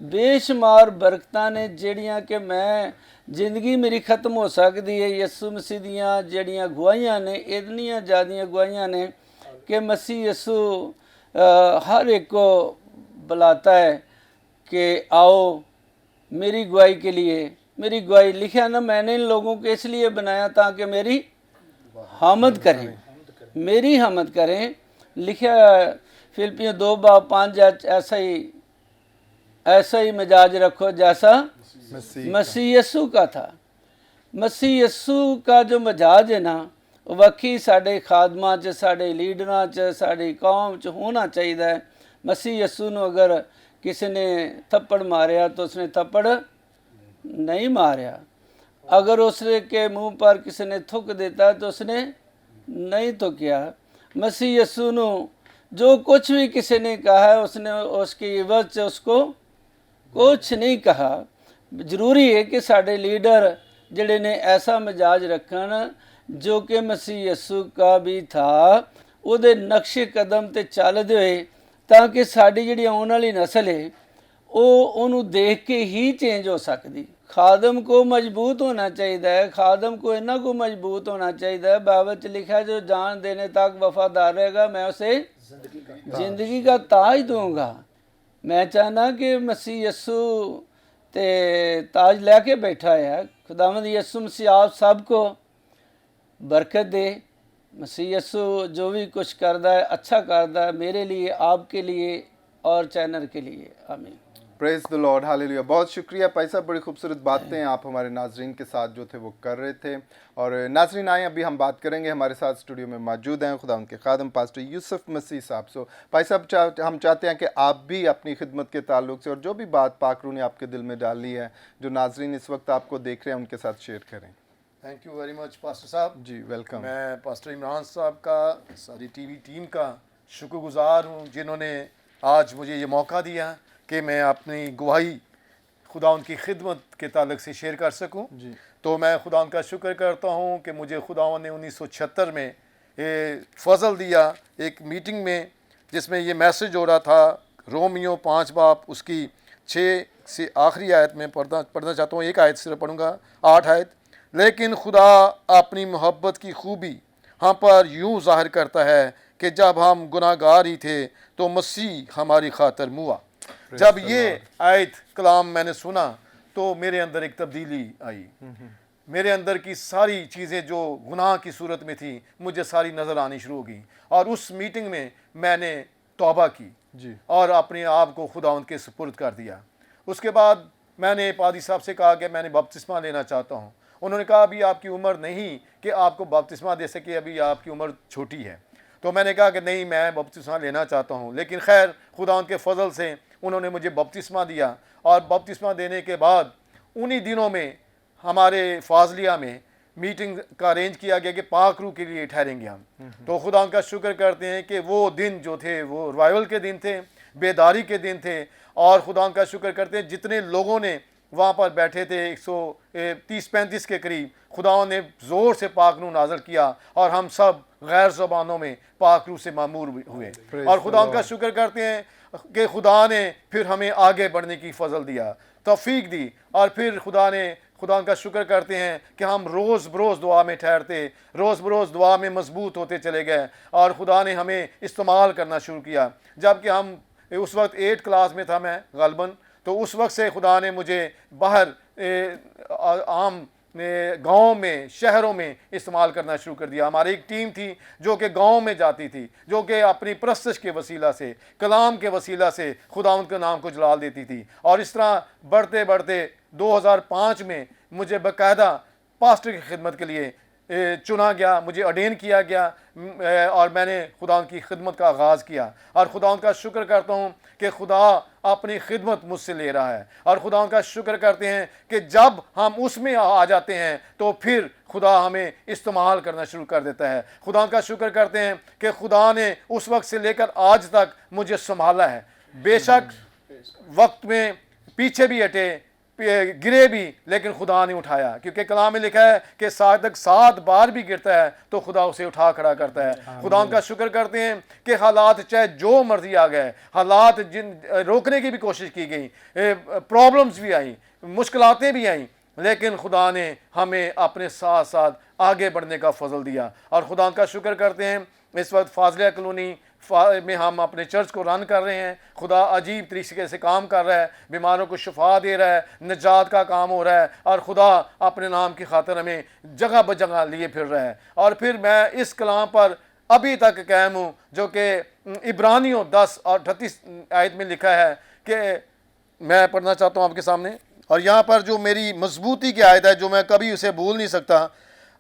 S4: बेशुमार बरकतां ने जिहड़ियां कि मैं जिंदगी मेरी खत्म हो सकती है, यसू मसीह दियां जिहड़ियां गवाहियां ने, इतनियां ज़्यादा गवाहियां ने कि मसीह यसू हर एक को बुलाता है कि आओ मेरी गवाही के लिए। मेरी गवाही लिखा ना, मैंने इन लोगों को इसलिए बनाया ताकि मेरी हमद करें, मेरी हमद करें। लिखा फिलिपियों 2:5 ऐसा ही मिजाज रखो जैसा मसीह यस्सू का था। मसीह यस्सू का जो मिजाज है ना, वाकई साढ़े खादमां च, साढ़े लीडरां च, साड़ी कौम च होना चाहिए। मसीह यस्सू नू अगर किसी ने थप्पड़ मारिया तो उसने थप्पड़ नहीं मारिया, अगर उसने के मुंह पर किसी ने थूक देता तो उसने नहीं थूकिया। मसीह यस्सू नू जो कुछ भी किसी ने कहा है उसने उसकी इवज से उसको कुछ नहीं कहा। जरूरी है कि साढ़े लीडर जिहड़े ने ऐसा मिजाज रखन जो कि मसीह यस्सू का भी था, उहदे नक्शे कदम ते चलदे होए, ताकि साड़ी जिहड़ी आउण वाली नस्ल है वो उन्होंने देख के ही चेंज हो सकती। खादम को मजबूत होना चाहिए, खादम को इन्ना को मजबूत होना चाहिए। बाइबल च लिखा है जो जान देने तक वफादार रहेगा मैं उसे जिंदगी का ताज दूंगा। मैं चाहना कि मसीह यस्सू ते ताज लैके बैठा है। खुदावंद यस्सू मसीह आप सबको बरकत दे। मसीह यस्सू जो भी कुछ करता है अच्छा करता है, मेरे लिए, आपके लिए और चैनल के लिए। आमीन।
S1: Praise the lord, hallelujah. बहुत शुक्रिया भाई साहब, बड़ी खूबसूरत बातें आप हमारे नाजरीन के साथ जो थे वो कर रहे थे। और नाजरीन आए, अभी हम बात करेंगे, हमारे साथ स्टूडियो में मौजूद हैं खुदा उनके खादम पास्टर यूसुफ मसीह साहब। सो भाई साहब, हम चाहते हैं कि आप भी अपनी खिदमत के ताल्लुक से और जो भी बात पाकरू ने आपके दिल में डाली है, जो नाजरीन इस वक्त आपको देख रहे हैं, उनके साथ शेयर करें।
S3: Thank you very much pastor साहब।
S1: जी वेलकम।
S3: मैं पास्टर इमरान साहब का, सारी टीवी टीम का शुक्रगुजार हूँ जिन्होंने आज मुझे ये मौका दिया कि मैं अपनी गवाही खुदा उनकी खिदमत के ताल्लुक से शेयर कर सकूं।
S1: जी।
S3: तो मैं खुदा उनका शुक्र करता हूं कि मुझे खुदा ने 1976 में ये फजल दिया एक मीटिंग में, जिसमें ये मैसेज हो रहा था रोमियो 5 बाब उसकी 6 से आखिरी आयत में पढ़ना चाहता हूँ। एक आयत सिर्फ पढ़ूँगा, 8 आयत। लेकिन खुदा अपनी मोहब्बत की खूबी हम पर यूँ ज़ाहिर करता है कि जब हम गुनाहगार ही थे तो मसीह हमारी खातिर मुआ। जब ये आयत कलाम मैंने सुना तो मेरे अंदर एक तब्दीली आई। मेरे अंदर की सारी चीज़ें जो गुनाह की सूरत में थी मुझे सारी नज़र आनी शुरू हो गई। और उस मीटिंग में मैंने तौबा की
S1: जी।
S3: और अपने आप को खुदावंद के सुपुर्द कर दिया। उसके बाद मैंने पादी साहब से कहा कि मैंने बपतिस्मा लेना चाहता हूँ। उन्होंने कहा अभी आपकी उम्र नहीं कि आपको बपतिस्मा दे सके, अभी आपकी उम्र छोटी है। तो मैंने कहा कि नहीं, मैं बपतिस्मा लेना चाहता हूँ। लेकिन खैर खुदा के फजल से उन्होंने मुझे बपतिस्मा दिया। और बपतिस्मा देने के बाद उन्हीं दिनों में हमारे फाजलिया में मीटिंग का अरेंज किया गया कि पाकरू के लिए ठहरेंगे हम। तो खुदा का शुक्र करते हैं कि वो दिन जो थे वो रिवाइवल के दिन थे, बेदारी के दिन थे। और खुदा का शुक्र करते हैं जितने लोगों ने वहाँ पर बैठे थे 130-135 के करीब, खुदा ने ज़ोर से पाकरू नाज़िल किया और हम सब गैर ज़बानों में पाकरू से मामूर हुए। और खुदा का शुक्र करते हैं कि खुदा ने फिर हमें आगे बढ़ने की फजल दिया, तौफीक दी। और फिर खुदा का शुक्र करते हैं कि हम रोज़ बरोज़ दुआ में ठहरते, रोज़ बरोज़ दुआ में मजबूत होते चले गए और खुदा ने हमें इस्तेमाल करना शुरू किया। जबकि हम उस वक्त 8 क्लास में था मैं गलबन, तो उस वक्त से खुदा ने मुझे बाहर आम गाँव में, शहरों में इस्तेमाल करना शुरू कर दिया। हमारी एक टीम थी जो कि गाँव में जाती थी, जो कि अपनी परस्तश के वसीला से, कलाम के वसीला से खुदावंद के नाम को जलाल देती थी। और इस तरह बढ़ते बढ़ते 2005 में मुझे बाकायदा पास्टर की खिदमत के लिए चुना गया, मुझे ऑर्डेन किया गया और मैंने खुदा की खिदमत का आगाज़ किया। और खुदा का शुक्र करता हूँ कि खुदा अपनी खिदमत मुझसे ले रहा है। और खुदा का शुक्र करते हैं कि जब हम उसमें आ जाते हैं तो फिर खुदा हमें इस्तेमाल करना शुरू कर देता है। खुदा का शुक्र करते हैं कि खुदा ने उस वक्त से लेकर आज तक मुझे संभाला है। बेशक वक्त में पीछे भी हटे, गिरे भी, लेकिन खुदा ने उठाया, क्योंकि कलाम में लिखा है कि साधक 7 बार भी गिरता है तो खुदा उसे उठा खड़ा करता है। खुदा का शुक्र करते हैं कि हालात चाहे जो मर्जी आ गए, हालात जिन रोकने की भी कोशिश की गई, प्रॉब्लम्स भी आई, मुश्किलातें भी आई, लेकिन खुदा ने हमें अपने साथ साथ आगे बढ़ने का फजल दिया। और खुदा का शुक्र करते हैं इस वक्त फाजलिया कॉलोनी में हम अपने चर्च को रन कर रहे हैं। खुदा अजीब तरीके से काम कर रहा है, बीमारों को शिफा दे रहा है, निजात का काम हो रहा है। और खुदा अपने नाम की खातिर हमें जगह ब जगह लिए फिर रहा है। और फिर मैं इस कलाम पर अभी तक कायम हूँ जो कि इब्रानियों 10 और 38 आयत में लिखा है कि मैं पढ़ना चाहता हूँ आपके सामने। और यहाँ पर जो मेरी मजबूती की आयत है, जो मैं कभी उसे भूल नहीं सकता।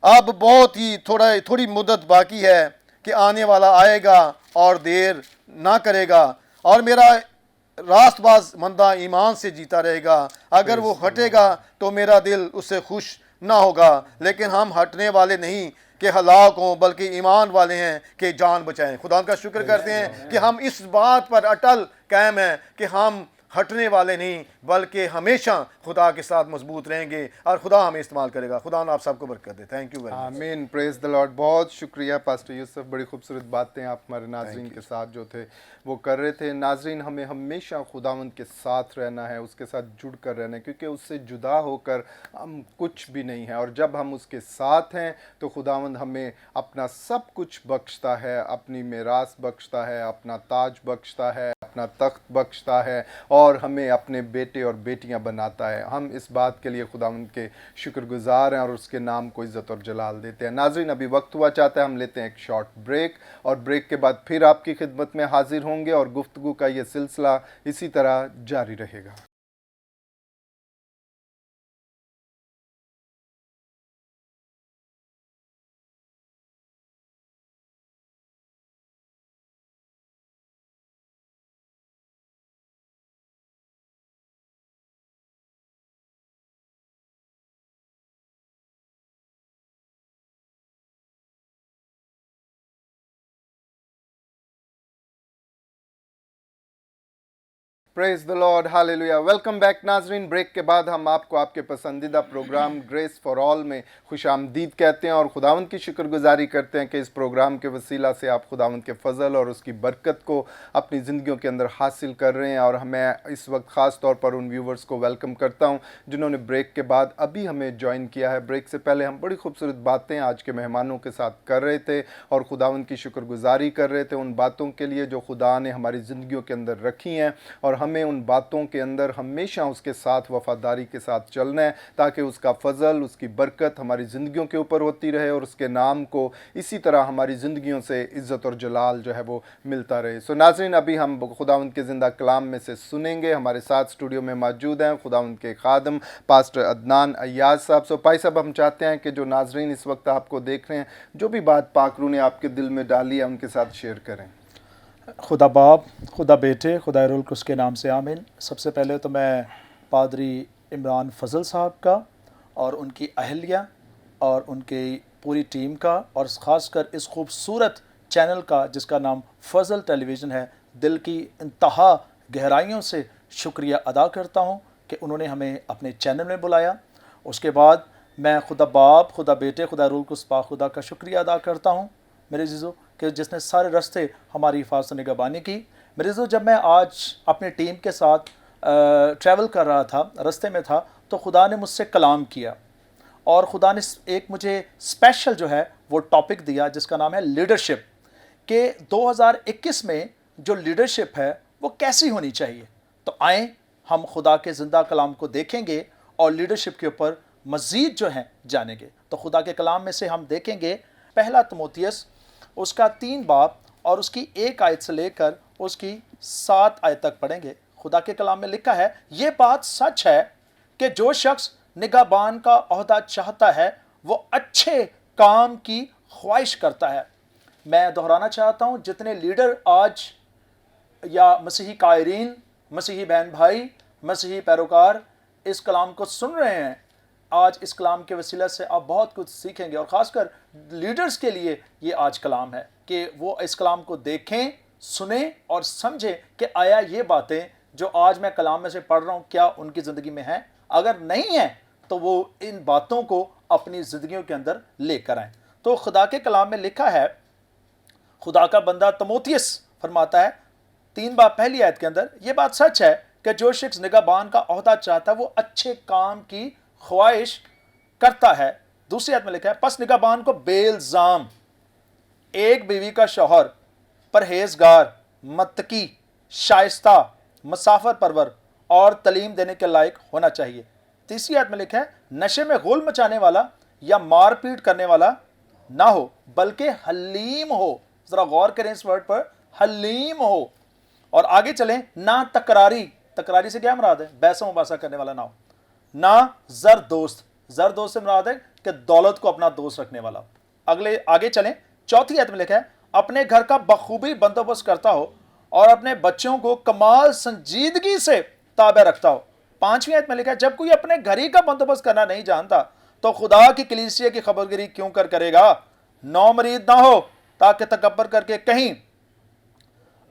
S3: अब बहुत ही थोड़ी मुद्दत बाकी है कि आने वाला आएगा और देर ना करेगा, और मेरा रास्तबाज मंदा ईमान से जीता रहेगा। अगर वो हटेगा तो मेरा दिल उससे खुश ना होगा। लेकिन हम हटने वाले नहीं कि हलाक हों, बल्कि ईमान वाले हैं कि जान बचाएं। खुदा का शुक्र करते हैं कि हम इस बात पर अटल कायम हैं कि हम हटने वाले नहीं, बल्कि हमेशा खुदा के साथ मजबूत रहेंगे और खुदा हमें इस्तेमाल करेगा। खुदा आप सबको बरकत दे। Thank you very much.
S1: आमीन, प्रेज द लॉर्ड। बहुत शुक्रिया पास्टर यूसुफ, बड़ी खूबसूरत बातें आप हमारे नाजरीन के साथ जो थे वो कर रहे थे। नाजरीन, हमें हमेशा खुदावंद के साथ रहना है, उसके साथ जुड़ कर रहना है, क्योंकि उससे जुदा होकर हम कुछ भी नहीं है। और जब हम उसके साथ हैं तो खुदावंद हमें अपना सब कुछ बख्शता है, अपनी मीरास बख्शता है, अपना ताज बख्शता है, अपना तख्त बख्शता है और हमें अपने बेटे और बेटियां बनाता है। हम इस बात के लिए खुदावंद के शुक्रगुजार हैं और उसके नाम को इज़्ज़त और जलाल देते हैं। नाज़रीन, अभी वक्त हुआ चाहता है हम लेते हैं एक शॉर्ट ब्रेक, और ब्रेक के बाद फिर आपकी खिदमत में हाजिर होंगे और गुफ्तगू का ये सिलसिला इसी तरह जारी रहेगा। Praise the lord, hallelujah. Welcome back नाजरीन। ब्रेक के बाद हम आपको आपके पसंदीदा प्रोग्राम ग्रेस फॉर ऑल में खुशामदीद कहते हैं और खुदावंद की शुक्रगुजारी करते हैं कि इस प्रोग्राम के वसीला से आप खुदावंद के फजल और उसकी बरकत को अपनी ज़िंदगियों के अंदर हासिल कर रहे हैं। और मैं इस वक्त ख़ास तौर पर उन व्यूवर्स को वेलकम करता हूं जिन्होंने ब्रेक के बाद अभी हमें ज्वाइन किया है। ब्रेक से पहले हम बड़ी खूबसूरत बातें आज के मेहमानों के साथ कर रहे थे और खुदावंद की शुक्रगुजारी कर रहे थे उन बातों के लिए जो खुदा ने हमारी ज़िंदगियों के अंदर रखी हैं, और हमें उन बातों के अंदर हमेशा उसके साथ वफादारी के साथ चलना है ताकि उसका फजल, उसकी बरकत हमारी ज़िंदगियों के ऊपर होती रहे और उसके नाम को इसी तरह हमारी ज़िंदगियों से इज़्ज़त और जलाल जो है वो मिलता रहे। सो नाज़रीन, अभी हम खुदावंद के ज़िंदा कलाम में से सुनेंगे। हमारे साथ स्टूडियो में मौजूद हैं खुदावंद के खादम पास्टर अदनान अय्याज साहब। सो भाई साहब, हम चाहते हैं कि जो नाज़रीन इस वक्त आपको देख रहे हैं, जो भी बात पाक रूह ने आपके दिल में डाली है उनके साथ शेयर करें।
S5: खुदा बाप, खुदा बेटे, खुदा रूल कुस के नाम से आमीन। सबसे पहले तो मैं पादरी इमरान फजल साहब का और उनकी अहलिया और उनकी पूरी टीम का और ख़ासकर इस खूबसूरत चैनल का जिसका नाम फजल टेलीविज़न है, दिल की इंतहा गहराइयों से शुक्रिया अदा करता हूँ कि उन्होंने हमें अपने चैनल में बुलाया। उसके बाद मैं खुदा बाप, खुदा बेटे, खुदा रूल कुस पा खुदा का शुक्रिया अदा करता हूँ मेरे जीज़ो कि जिसने सारे रास्ते हमारी हिफाजत निगहबानी की। मेरे जो जब मैं आज अपनी टीम के साथ ट्रैवल कर रहा था, रास्ते में था, तो खुदा ने मुझसे कलाम किया और खुदा ने एक मुझे स्पेशल जो है वो टॉपिक दिया जिसका नाम है लीडरशिप, कि 2021 में जो लीडरशिप है वो कैसी होनी चाहिए। तो आए हम खुदा के ज़िंदा कलाम को देखेंगे और लीडरशिप के ऊपर मज़ीद जो है जानेंगे। तो खुदा के कलाम में से हम देखेंगे पहला तिमोथियस उसका 3 बाब और उसकी 1 आयत से लेकर उसकी 7 आयत तक पढ़ेंगे। खुदा के कलाम में लिखा है, ये बात सच है कि जो शख्स निगाहबान का ओहदा चाहता है वो अच्छे काम की ख्वाहिश करता है। मैं दोहराना चाहता हूँ, जितने लीडर आज या मसीही कायरीन, मसीही बहन भाई, मसीही पैरोकार इस कलाम को सुन रहे हैं, आज इस कलाम के वसीला से आप बहुत कुछ सीखेंगे। और ख़ासकर लीडर्स के लिए ये आज कलाम है कि वो इस कलाम को देखें, सुने और समझें कि आया ये बातें जो आज मैं कलाम में से पढ़ रहा हूँ क्या उनकी ज़िंदगी में हैं। अगर नहीं है तो वो इन बातों को अपनी ज़िंदगियों के अंदर लेकर आएँ। तो खुदा के कलाम में लिखा है, खुदा का बंदा तिमोथियस फरमाता है 3 बाब पहली आयत के अंदर, ये बात सच है कि जो शख्स निगाहबान का ओहदा चाहता है वो अच्छे काम की ख्वाहिश करता है। दूसरी आयत में लिखा है, पस निगाहबान को बेइल्जाम, एक बीवी का शौहर, परहेजगार, मत्तकी, शाइस्ता, मुसाफर परवर और तलीम देने के लायक होना चाहिए। तीसरी आयत में लिखा है, नशे में गुल मचाने वाला या मारपीट करने वाला ना हो बल्कि हलीम हो। जरा गौर करें इस वर्ड पर, हलीम हो। और आगे चलें, ना तकरारी, तकरारी से क्या मुराद है? बहसा मुबासा करने वाला ना हो। ना जर दोस्त, जर दोस्त से मुराद है कि दौलत को अपना दोस्त रखने वाला। आगे चलें, चौथी आयत में लिखा है, अपने घर का बखूबी बंदोबस्त करता हो और अपने बच्चों को कमाल संजीदगी से ताबे रखता हो। पांचवी आयत में लिखा है, जब कोई अपने घर ही का बंदोबस्त करना नहीं जानता तो खुदा की कलीसिया की खबरगिरी क्यों करेगा। नौ मरीद ना हो ताकि तकब्बर करके कहीं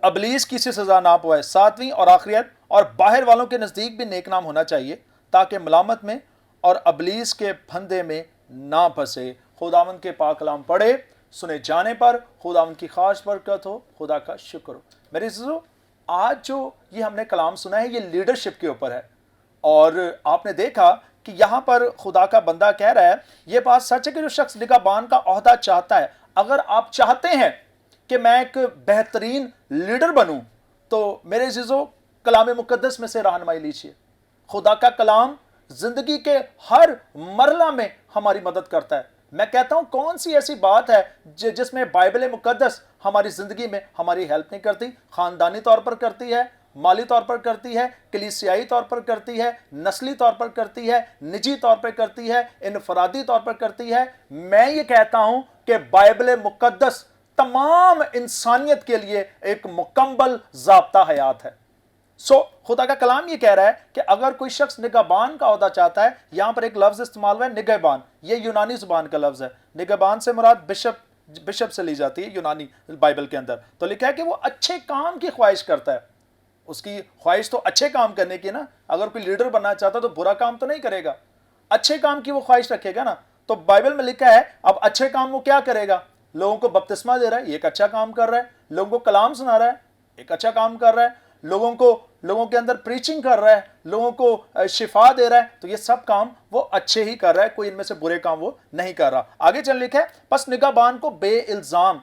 S5: अबलीस की सी सजा ना पाए। सातवीं और आखिरी आयत, और बाहर वालों के नज़दीक भी नेक नाम होना चाहिए ताकि मलामत में और अबलीस के फंदे में ना फंसे। खुदावंद के पाक कलाम पढ़े, सुने जाने पर खुदावंद की खास बरकत हो, खुदा का शुक्र हो। मेरे अज़ीज़ों, आज जो ये हमने कलाम सुना है ये लीडरशिप के ऊपर है। और आपने देखा कि यहाँ पर खुदा का बंदा कह रहा है, ये बात सच है कि जो शख्स निगाहबान का ओहदा चाहता है, अगर आप चाहते हैं कि मैं एक बेहतरीन लीडर बनूं तो मेरे अज़ीज़ों कलाम मुक़द्दस में से रहनुमाई लीजिए। खुदा का कलाम जिंदगी के हर मरला में हमारी मदद करता है। मैं कहता हूं, कौन सी ऐसी बात है जिसमें बाइबल मुक़द्दस हमारी जिंदगी में हमारी हेल्प नहीं करती? खानदानी तौर पर करती है, माली तौर पर करती है, कलीसियाई तौर पर करती है, नस्ली तौर पर करती है, निजी तौर पर करती है, इनफरादी तौर पर करती है। मैं ये कहता हूं कि बाइबल मुक़द्दस तमाम इंसानियत के लिए एक मुकम्मल ज़ाब्ता हयात है। खुदा का कलाम ये कह रहा है कि अगर कोई शख्स निगाहबान का ओहदा चाहता है, यहां पर एक लफ्ज इस्तेमाल हुआ है निगहबान, ये यूनानी जुबान का लफ्ज है। निगहबान से मुराद बिशप से ली जाती है यूनानी बाइबल के अंदर। तो लिखा है कि वो अच्छे काम की ख्वाहिश करता है। اس کی خواہش تو اچھے کام کرنے کی نا. اگر کوئی لیڈر بننا چاہتا تو برا کام تو نہیں کرے گا, اچھے کام کی وہ خواہش رکھے گا نا. تو بائبل میں لکھا ہے اب اچھے کام وہ کیا کرے گا, لوگوں کو بپتسمہ دے رہا ہے, یہ ایک اچھا کام کر رہا ہے. لوگوں کو کلام سنا رہا ہے, ایک اچھا کام کر رہا ہے. لوگوں کے اندر پریچنگ کر رہا ہے, لوگوں کو شفا دے رہا ہے. تو یہ سب کام وہ اچھے ہی کر رہا ہے, کوئی ان میں سے برے کام وہ نہیں کر رہا. آگے چل لکھا ہے پس نگہبان کو بے الزام.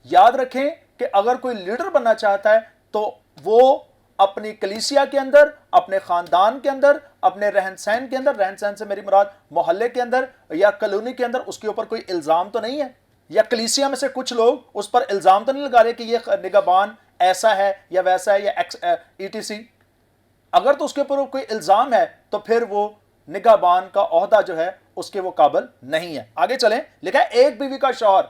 S5: یاد رکھیں کہ اگر کوئی لیڈر بننا چاہتا ہے تو وہ اپنی کلیسیا کے اندر, اپنے خاندان کے اندر, اپنے رہن سہن کے اندر, رہن سہن سے میری مراد محلے کے اندر یا کالونی کے اندر, اس کے اوپر کوئی الزام تو نہیں ہے, یا کلیسیا میں سے کچھ لوگ اس پر الزام تو نہیں لگا رہے کہ یہ نگہبان ایسا ہے یا ویسا ہے یا ETC. اگر تو اس کے اوپر کوئی الزام ہے تو پھر وہ نگہبان کا عہدہ جو ہے اس کے وہ قابل نہیں ہے. آگے چلیں, لکھا ہے ایک بیوی کا شوہر.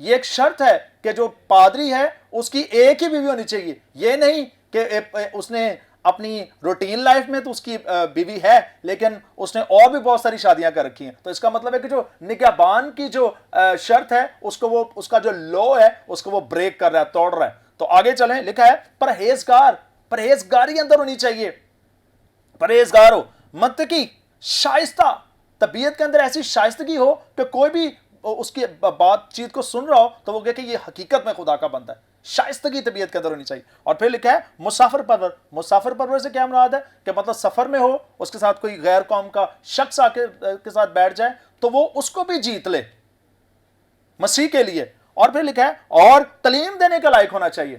S5: یہ ایک شرط ہے کہ جو پادری ہے اس کی ایک ہی بیوی ہونی چاہیے. یہ نہیں کہ اس نے اپنی روٹین لائف میں تو اس کی بیوی ہے لیکن اس نے اور بھی بہت ساری شادیاں کر رکھی ہیں. تو اس کا مطلب ہے کہ جو نگہبان کی جو شرط ہے اس کا جو لو ہے اس کو وہ بریک کر رہا ہے, توڑ رہا ہے. تو آگے چلیں, لکھا ہے پرہیزگار. پرہیزگاری اندر ہونی چاہیے, پرہیزگار ہو, منطقی, شائستہ. طبیعت کے اندر ایسی شائستگی ہو کہ کوئی بھی اس کی بات چیت کو سن رہا ہو تو وہ کہے کہ یہ حقیقت میں خدا کا بندہ ہے. شائستگی طبیعت کے اندر ہونی چاہیے. اور پھر لکھا ہے مسافر پرور. مسافر پرور سے کیا مراد ہے کہ مطلب سفر میں ہو, اس کے ساتھ کوئی غیر قوم کا شخص آ کے ساتھ بیٹھ جائے تو وہ اس کو بھی جیت لے مسیح کے لیے. اور پھر لکھا ہے اور تعلیم دینے کا لائق ہونا چاہیے.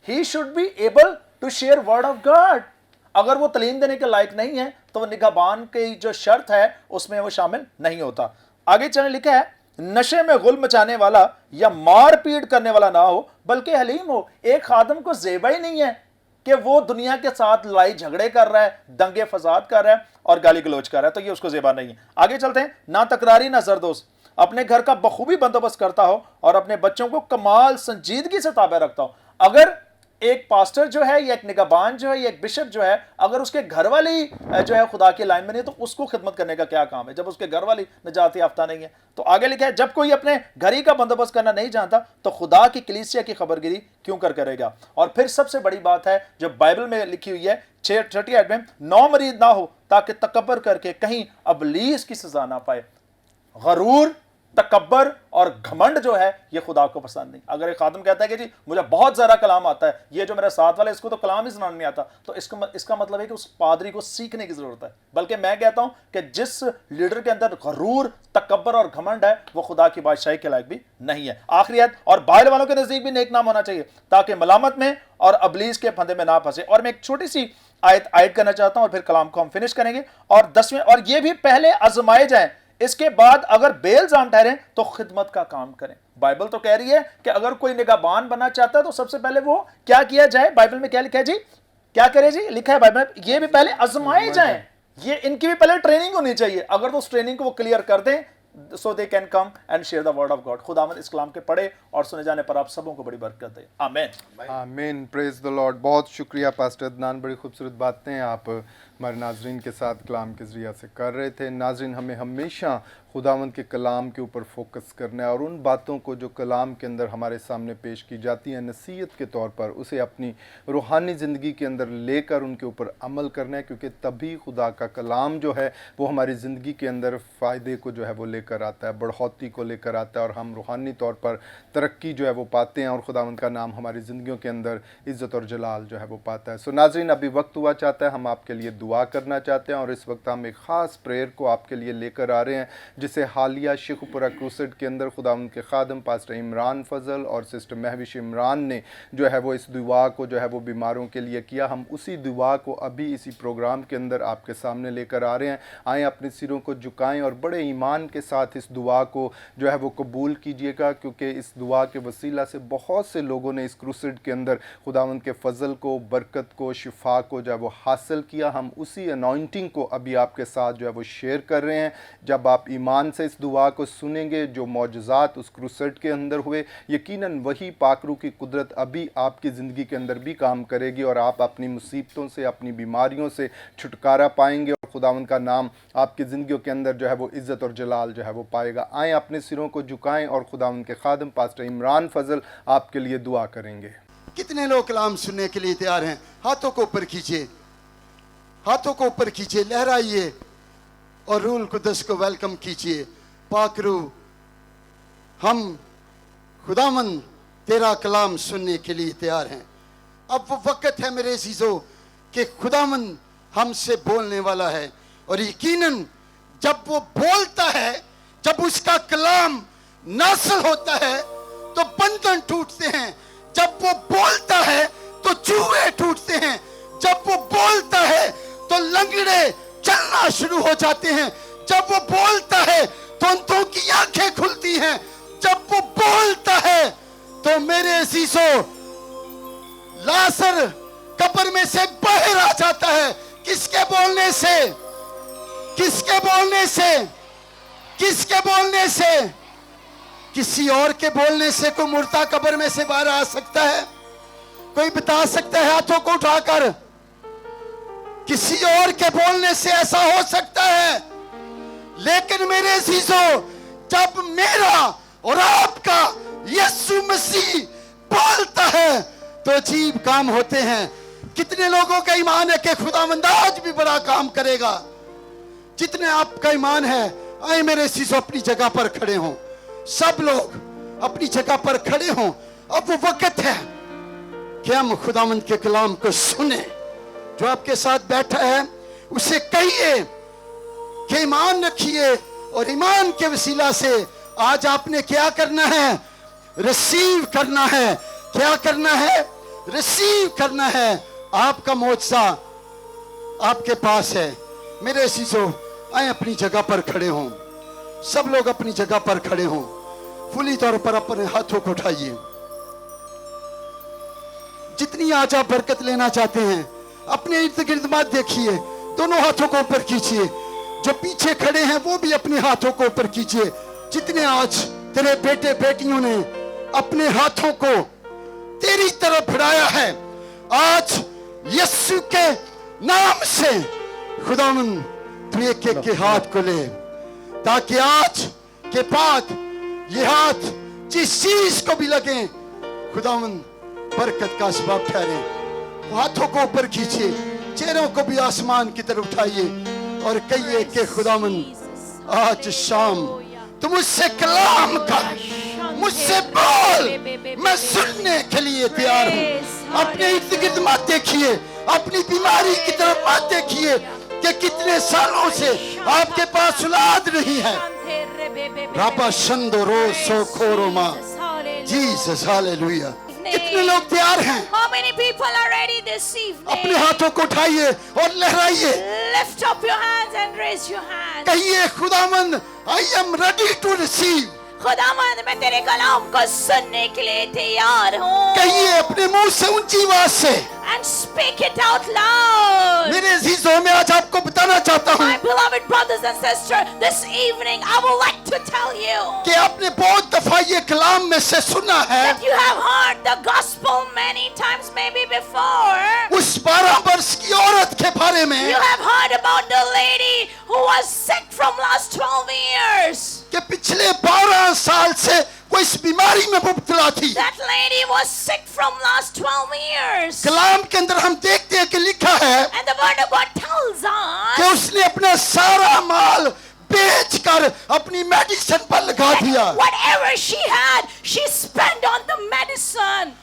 S5: He should be able to share word of God. اگر وہ تعلیم دینے کے لائق نہیں ہے تو وہ نگہبان کی جو شرط ہے اس میں وہ شامل نہیں ہوتا. آگے چلیں, لکھا ہے نشے میں غل مچانے والا یا مار پیٹ کرنے والا نہ ہو بلکہ حلیم ہو. ایک خادم کو زیبا ہی نہیں ہے کہ وہ دنیا کے ساتھ لڑائی جھگڑے کر رہا ہے, دنگے فساد کر رہا ہے اور گالی گلوچ کر رہا ہے, تو یہ اس کو زیبا نہیں ہے. آگے چلتے ہیں, نہ تکراری نہ زردوز. اپنے گھر کا بخوبی بندوبست کرتا ہو اور اپنے بچوں کو کمال سنجیدگی سے تابع رکھتا ہو. اگر ایک پاسٹر جو ہے یا ایک نگہبان جو ہے یا ایک بشپ جو ہے, اگر اس کے گھر والی جو ہے خدا کی لائن میں نہیں تو اس کو خدمت کرنے کا کیا کام ہے جب اس کے گھر والی نجات یافتہ نہیں ہے. تو آگے لکھا ہے جب کوئی اپنے گھر ہی کا بندوبست کرنا نہیں جانتا تو خدا کی کلیسیا کی خبرگیری کیوں کرے گا. اور پھر سب سے بڑی بات ہے جو بائبل میں لکھی ہوئی ہے 6 آیت میں, 9 مرید نہ ہو تاکہ تکبر کر کے کہیں ابلیس کی سزا نہ پائے. غرور, تکبر اور گھمنڈ جو ہے یہ خدا کو پسند نہیں. اگر ایک خادم کہتا ہے کہ جی مجھے بہت زیادہ کلام آتا ہے, یہ جو میرے ساتھ والے اس کو تو کلام ہی سنانے نہیں آتا, تو اس کا مطلب ہے کہ اس پادری کو سیکھنے کی ضرورت ہے. بلکہ میں کہتا ہوں کہ جس لیڈر کے اندر غرور, تکبر اور گھمنڈ ہے وہ خدا کی بادشاہی کے لائق بھی نہیں ہے. آخری آیت, اور بائل والوں کے نزدیک بھی نیک نام ہونا چاہیے تاکہ ملامت میں اور ابلیس کے پھندے میں نہ پھنسے. اور میں ایک چھوٹی سی آیت ایڈ کرنا چاہتا ہوں اور پھر کلام کو ہم فنش کریں گے. اور 10ویں, اور یہ بھی پہلے آزمائے جائیں, اس کے بعد اگر بے الزام ٹھہریں تو خدمت کا کام کریں. بائبل تو کہہ رہی ہے کہ اگر کوئی نگہبان بننا چاہتا ہے تو سب سے پہلے وہ کیا کیا جائے. بائبل میں کیا لکھا ہے جی, کیا کرے جی, لکھا ہے بائبل میں یہ بھی پہلے آزمائے جائیں. یہ ان کی بھی پہلے ٹریننگ ہونی چاہیے. اگر تو اس ٹریننگ کو وہ کلیئر کر دیں so they can come and share the word of God. خداوند اس کلام کے پڑھے اور سنے جانے پر آپ سبوں کو بڑی برکت دے. آمین.
S1: آمین. پریز دی لارڈ. بہت شکریہ پاسٹر عدنان, بڑی خوبصورت باتیں آپ ہمارے ناظرین کے ساتھ کلام کے ذریعہ سے کر رہے تھے. ناظرین, ہمیں ہمیشہ خداوند کے کلام کے اوپر فوکس کرنا ہے اور ان باتوں کو جو کلام کے اندر ہمارے سامنے پیش کی جاتی ہیں نصیحت کے طور پر, اسے اپنی روحانی زندگی کے اندر لے کر ان کے اوپر عمل کرنا ہے, کیونکہ تبھی خدا کا کلام جو ہے وہ ہماری زندگی کے اندر فائدے کو جو ہے وہ لے کر آتا ہے, بڑھوتی کو لے کر آتا ہے اور ہم روحانی طور پر ترقی جو ہے وہ پاتے ہیں اور خداوند کا نام ہماری زندگیوں کے اندر عزت اور جلال جو ہے وہ پاتا ہے. سو ناظرین, ابھی وقت ہوا چاہتا ہے, ہم آپ کے لیے دعا کرنا چاہتے ہیں اور اس وقت ہم ایک خاص پریئر کو آپ کے لیے لے کر آ رہے ہیں جسے حالیہ شیخ پورہ کروسڈ کے اندر خداوند کے خادم پاسٹر عمران فضل اور سسٹر مہوش عمران نے جو ہے وہ اس دعا کو جو ہے وہ بیماروں کے لیے کیا. ہم اسی دعا کو ابھی اسی پروگرام کے اندر آپ کے سامنے لے کر آ رہے ہیں. آئیں اپنے سروں کو جھکائیں اور بڑے ایمان کے ساتھ اس دعا کو جو ہے وہ قبول کیجئے گا, کیونکہ اس دعا کے وسیلہ سے بہت سے لوگوں نے اس کروسڈ کے اندر خداوند کے فضل کو, برکت کو, شفا کو جو ہے وہ حاصل کیا. ہم اسی انوائنٹنگ کو ابھی آپ کے ساتھ جو ہے وہ شیئر کر رہے ہیں. جب آپ ایمان سے اس دعا کو سنیں گے, جو معجزات اس کروسڈ کے اندر ہوئے, یقیناً وہی پاک روح کی قدرت ابھی آپ کی زندگی کے اندر بھی کام کرے گی اور آپ اپنی مصیبتوں سے, اپنی بیماریوں سے چھٹکارا پائیں گے اور خداوند کا نام آپ کی زندگیوں کے اندر جو ہے وہ عزت اور جلال جو ہے وہ پائے گا. آئیں اپنے سروں کو جھکائیں اور خداوند کے خادم پاسٹر عمران فضل آپ کے لیے دعا کریں گے.
S6: कितने लोग कलाम सुनने के लिए तैयार हैं? हाथों को ऊपर कीजिए, हाथों को ऊपर कीजिए, लहराइए और रूल कुदस को वेलकम कीजिए। पाक रूह, हम खुदावन तेरा कलाम सुनने के लिए तैयार हैं। अब वो वक्त है मेरे अजीजों कि खुदावन हमसे बोलने वाला है, और यकीनन जब वो बोलता है, जब उसका कलाम नासिल होता है तो बंधन टूटते हैं। जब वो बोलता है तो जुए टूटते हैं। जब वो बोलता है तो लंगड़े चलना शुरू हो जाते हैं। जब वो बोलता है तो अंधों की आंखें खुलती हैं। जब वो बोलता है तो मेरे अजीजों लाजर कब्र में से बाहर आ जाता है। किसके बोलने से? किसके बोलने से? किसके बोलने से? किसी और के बोलने से कोई मुर्दा कब्र में से बाहर आ सकता है? कोई बता सकता है हाथों को उठाकर? किसी और के बोलने से ऐसा हो सकता है। लेकिन मेरे अजीजों, जब मेरा और आपका यीशु मसीह बोलता है तो अजीब काम होते हैं। कितने लोगों का ईमान है कि खुदावंद आज भी बड़ा काम करेगा? जितने आपका ईमान है, आए मेरे अजीजों अपनी जगह पर खड़े हों। सब लोग अपनी जगह पर खड़े हों। अब वो वक्त है कि हम खुदावंद के कलाम को सुने। जो आपके साथ बैठा है उसे कहिए कि ईमान रखिए, और ईमान के वसीला से आज आपने क्या करना है? रिसीव करना है। क्या करना है? रिसीव करना है। आपका मोजज़ा आपके पास है। मेरे अजीजों, आए अपनी जगह पर खड़े हों। सब लोग अपनी जगह पर खड़े हों। फुली तौर पर अपने हाथों को उठाइए। जितनी आज आप बरकत लेना चाहते हैं, अपने इर्द गिर्द मत देखिए, दोनों हाथों को ऊपर कीजिए। जो पीछे खड़े हैं वो भी अपने हाथों को ऊपर कीजिए। जितने आज तेरे बेटे बेटियों ने अपने हाथों को तेरी तरफ बढ़ाया है, आज यीशु के नाम से खुदावन तू एक एक के हाथ को ले, ताकि आज के बाद ये हाथ जिस चीज को भी लगे खुदावन बरकत का सबब ठहरे। हाथों को ऊपर खींचिए, चेहरों को भी आसमान की तरफ उठाइए और कहिए कि खुदावन आज शाम तुम मुझसे कलाम कर, मुझसे बोल, मैं सुनने के लिए तैयार हूँ। अपने इर्द गिर्द मत देखिए, अपनी बीमारी की तरफ मत देखिए कि कितने सालों से आपके पास औलाद नहीं है। राबा शंदोरो सोखोरोमा, जीसस हालेलुया। कितने लोग तैयार हैं?
S7: How many people are ready this evening?
S6: अपने हाथों को उठाइए और लहराइए।
S7: Lift up your hands and raise your hands.
S6: कहिए खुदावंद, I am ready to receive।
S7: खुदावंद, मैं तेरे कलाम को सुनने के लिए तैयार हूँ।
S6: कहिए अपने मुंह से ऊंची आवाज से।
S7: And speak it out loud.
S6: मेरे अजीजों, मैं आज आपको बताना चाहता हूँ
S7: My beloved brothers and sisters, this evening I would like to tell you
S6: कि आपने बहुत दफा ये कलाम में से सुना है।
S7: that you have heard the gospel many times maybe before.
S6: उस 12 वर्ष की औरत के बारे में
S7: You have heard about the lady who was sick from last 12 years.
S6: कि पिछले 12 साल से वो इस बीमारी में मुब्तला थी।
S7: That lady was sick from last 12 years.
S6: कलाम के अंदर हम देखते हैं कि लिखा है
S7: And the word of God tells
S6: कि
S7: us
S6: उसने अपना सारा माल बेचकर अपनी मेडिसिन पर लगा दिया।
S7: whatever she had, she spent on the medicine.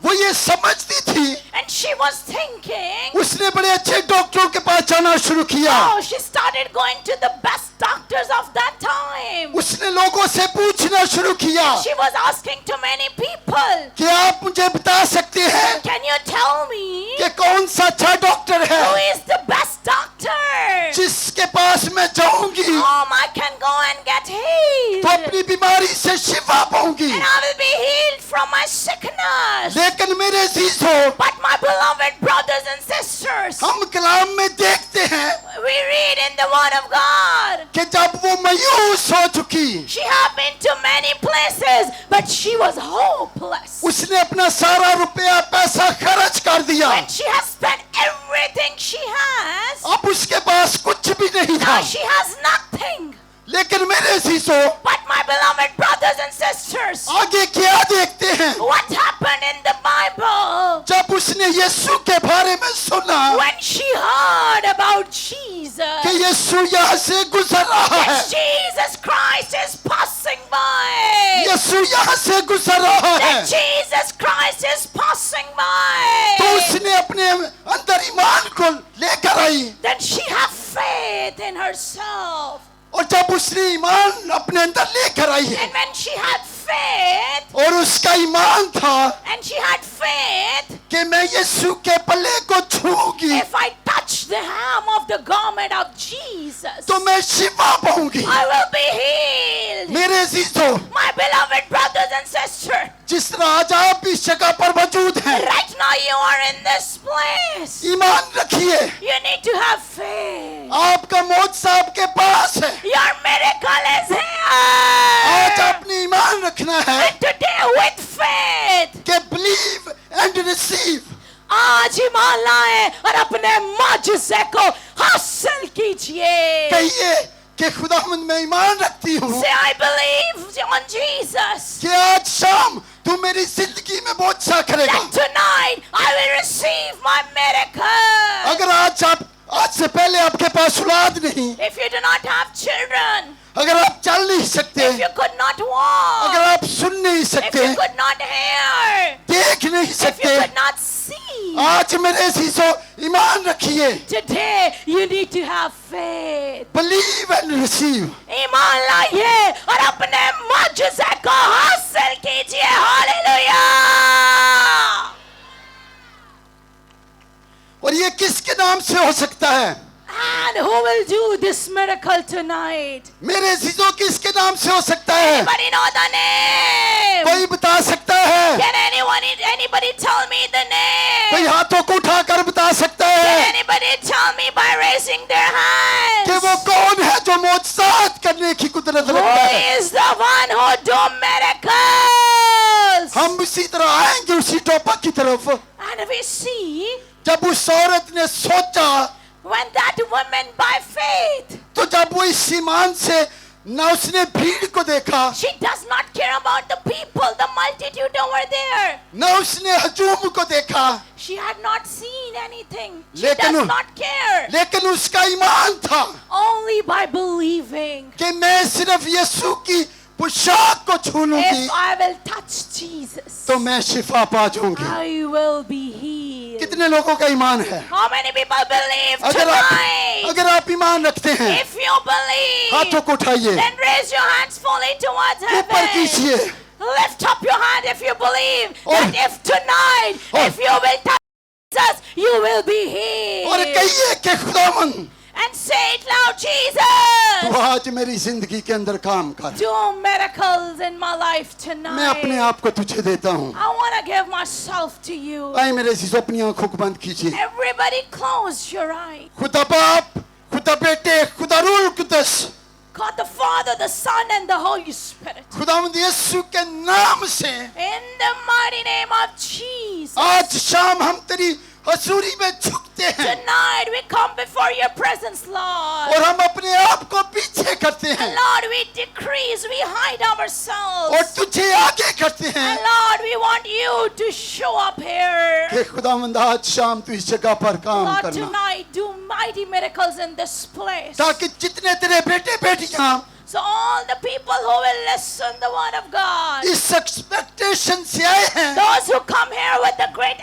S6: वो ये समझती थी,
S7: And she was thinking,
S6: उसने बड़े अच्छे डॉक्टरों के पास जाना शुरू किया।
S7: oh, she started going to the best doctors of that time.
S6: उसने लोगों से पूछना शुरू किया
S7: She was asking to many people,
S6: कि आप मुझे बता सकते हैं
S7: can you tell me
S6: कि कौन सा अच्छा डॉक्टर
S7: who
S6: है
S7: is the best doctor
S6: जिसके पास मैं जाऊंगी
S7: whom I can go and get healed
S6: तो अपनी बीमारी से शिफा पाऊंगी।
S7: and I will be healed from my sickness.
S6: लेकिन मेरे अजीजों,
S7: But my beloved brothers and sisters,
S6: हम कलाम में देखते हैं
S7: we read in the word of God,
S6: कि जब वो मायूस हो चुकी,
S7: she had been to many places, but she was hopeless.
S6: उसने अपना सारा रुपया पैसा खर्च कर दिया।
S7: When she has spent everything she has,
S6: अब उसके पास कुछ भी नहीं था।
S7: now she has nothing.
S6: लेकिन मेरे अजीजों,
S7: But my beloved brothers and sisters,
S6: आगे क्या देखते हैं?
S7: what happened woman in the Bible,
S6: जब उसने यीशु के बारे में सुना
S7: when she heard about Jesus,
S6: कि यीशु यहाँ से गुजर रहा है,
S7: that Jesus Christ is passing by,
S6: यीशु यहाँ से गुजर रहा है,
S7: that Jesus Christ is passing by,
S6: तो उसने अपने अंदर ईमान को लेकर आई.
S7: then she have faith in herself.
S6: और जब उसने ईमान अपने अंदर लेकर आई है
S7: And when she had faith,
S6: और उसका ईमान था
S7: and she had faith,
S6: कि मैं यीशु के पल्ले को छूऊंगी
S7: if I touch the hem of the garment of Jesus,
S6: तो मैं शिफा पाऊंगी.
S7: I will be healed.
S6: मेरे अजीजों,
S7: My beloved brothers and sisters,
S6: जिस तरह आज आप इस जगह पर मौजूद हैं,
S7: right now you are in this place.
S6: ईमान रखिए.
S7: You need to have faith.
S6: आपका मौजज़ा आपके पास है.
S7: Your miracle is
S6: आज
S7: here.
S6: आपने ईमान रखना है
S7: And today with faith,
S6: कि believe and receive.
S7: आज ईमान लाए और अपने मुआजिज़े को हासिल कीजिए.
S6: कहिए कि खुदावंद मैं ईमान रखती हूँ
S7: Say, I believe on Jesus.
S6: कि आज शाम तू मेरी जिंदगी में मौजज़ा करेगा.
S7: That tonight I will receive my miracle.
S6: अगर आज से पहले आपके पास औलाद नहीं,
S7: If you do not have children,
S6: अगर आप चल नहीं सकते,
S7: if you could not walk,
S6: अगर आप सुन नहीं
S7: if
S6: सकते,
S7: you could not hear,
S6: देख नहीं
S7: if you
S6: सकते,
S7: could not see,
S6: आज मेरे अजीजों ईमान रखिए.
S7: today you need to have faith.
S6: Believe and receive.
S7: ईमान लाइए और अपने मुआजिज़े को हासिल कीजिए. हालेलुया.
S6: और ये किसके नाम से हो सकता है?
S7: And who will do this miracle tonight?
S6: मेरे अजीजों किसके नाम से हो सकता है?
S7: Anybody know the name?
S6: कोई बता सकता है?
S7: Can anybody tell me the
S6: कोई
S7: name?
S6: हाथों को उठाकर बता सकता
S7: Can
S6: है
S7: anybody tell me by raising their
S6: कि
S7: hands?
S6: वो कौन है जो मौजज़ात करने की कुदरत
S7: Who
S6: रखता है?
S7: is the one who do miracles?
S6: हम इसी तरह आएंगे उसी टॉपिक की तरफ.
S7: And we see
S6: जब उस औरत ने सोचा,
S7: when that woman by faith,
S6: तो जब वो इस ईमान से ना उसने भीड़ को देखा,
S7: she does not care about the people, the multitude over there.
S6: ना उसने हजूम को देखा,
S7: She had not seen anything. She
S6: लेकिन
S7: does not care.
S6: लेकिन उसका ईमान था
S7: Only by believing.
S6: कि मैं सिर्फ यीशु की पोशाक को छू लूंगी
S7: If I will touch Jesus,
S6: तो मैं शिफा पा जाऊंगी.
S7: I will be healed.
S6: कितने लोगों का ईमान है?
S7: How many people believe
S6: अगर
S7: tonight?
S6: आप ईमान रखते हैं,
S7: If you believe,
S6: हाथों को उठाइए,
S7: then raise your hands fully towards
S6: ऊपर
S7: heaven.
S6: कीजिए
S7: Lift up your hand if you believe
S6: और-
S7: that if tonight,
S6: और-
S7: if you will touch Jesus, you will be
S6: और
S7: healed.
S6: कहिए कि खुदावन
S7: And say it loud,
S6: तू
S7: Jesus,
S6: आज मेरी जिंदगी के अंदर काम कर.
S7: do miracles in my life
S6: मैं अपने
S7: tonight.
S6: आप को तुझे देता हूँ.
S7: I want to give myself to you.
S6: आए मेरे अजीजों, अपनी आंखों को बंद कीजिए.
S7: Everybody close your eyes.
S6: खुदा बाप, खुदा बेटे, खुदा रूह कुदस,
S7: God the Father, the Son, and the Holy Spirit.
S6: खुदावंद यीशु के नाम से
S7: In the mighty name of Jesus.
S6: आज शाम हम तेरी हजूरी में झुकते हैं
S7: Tonight we come before your presence, Lord.
S6: और हम अपने आप को पीछे करते
S7: And
S6: हैं
S7: Lord, we decrease, we hide
S6: और
S7: ourselves.
S6: तुझे आगे करते
S7: And
S6: हैं
S7: Lord, we want you to show up here.
S6: कि खुदावंद आज शाम तू इस जगह पर काम
S7: Lord,
S6: करना,
S7: tonight do mighty miracles in this place.
S6: ताकि जितने तेरे बेटे बेटियां
S7: So all the people who will listen the word of God,
S6: इस एक्सपेक्टेशन से आए हैं
S7: those who come here with the great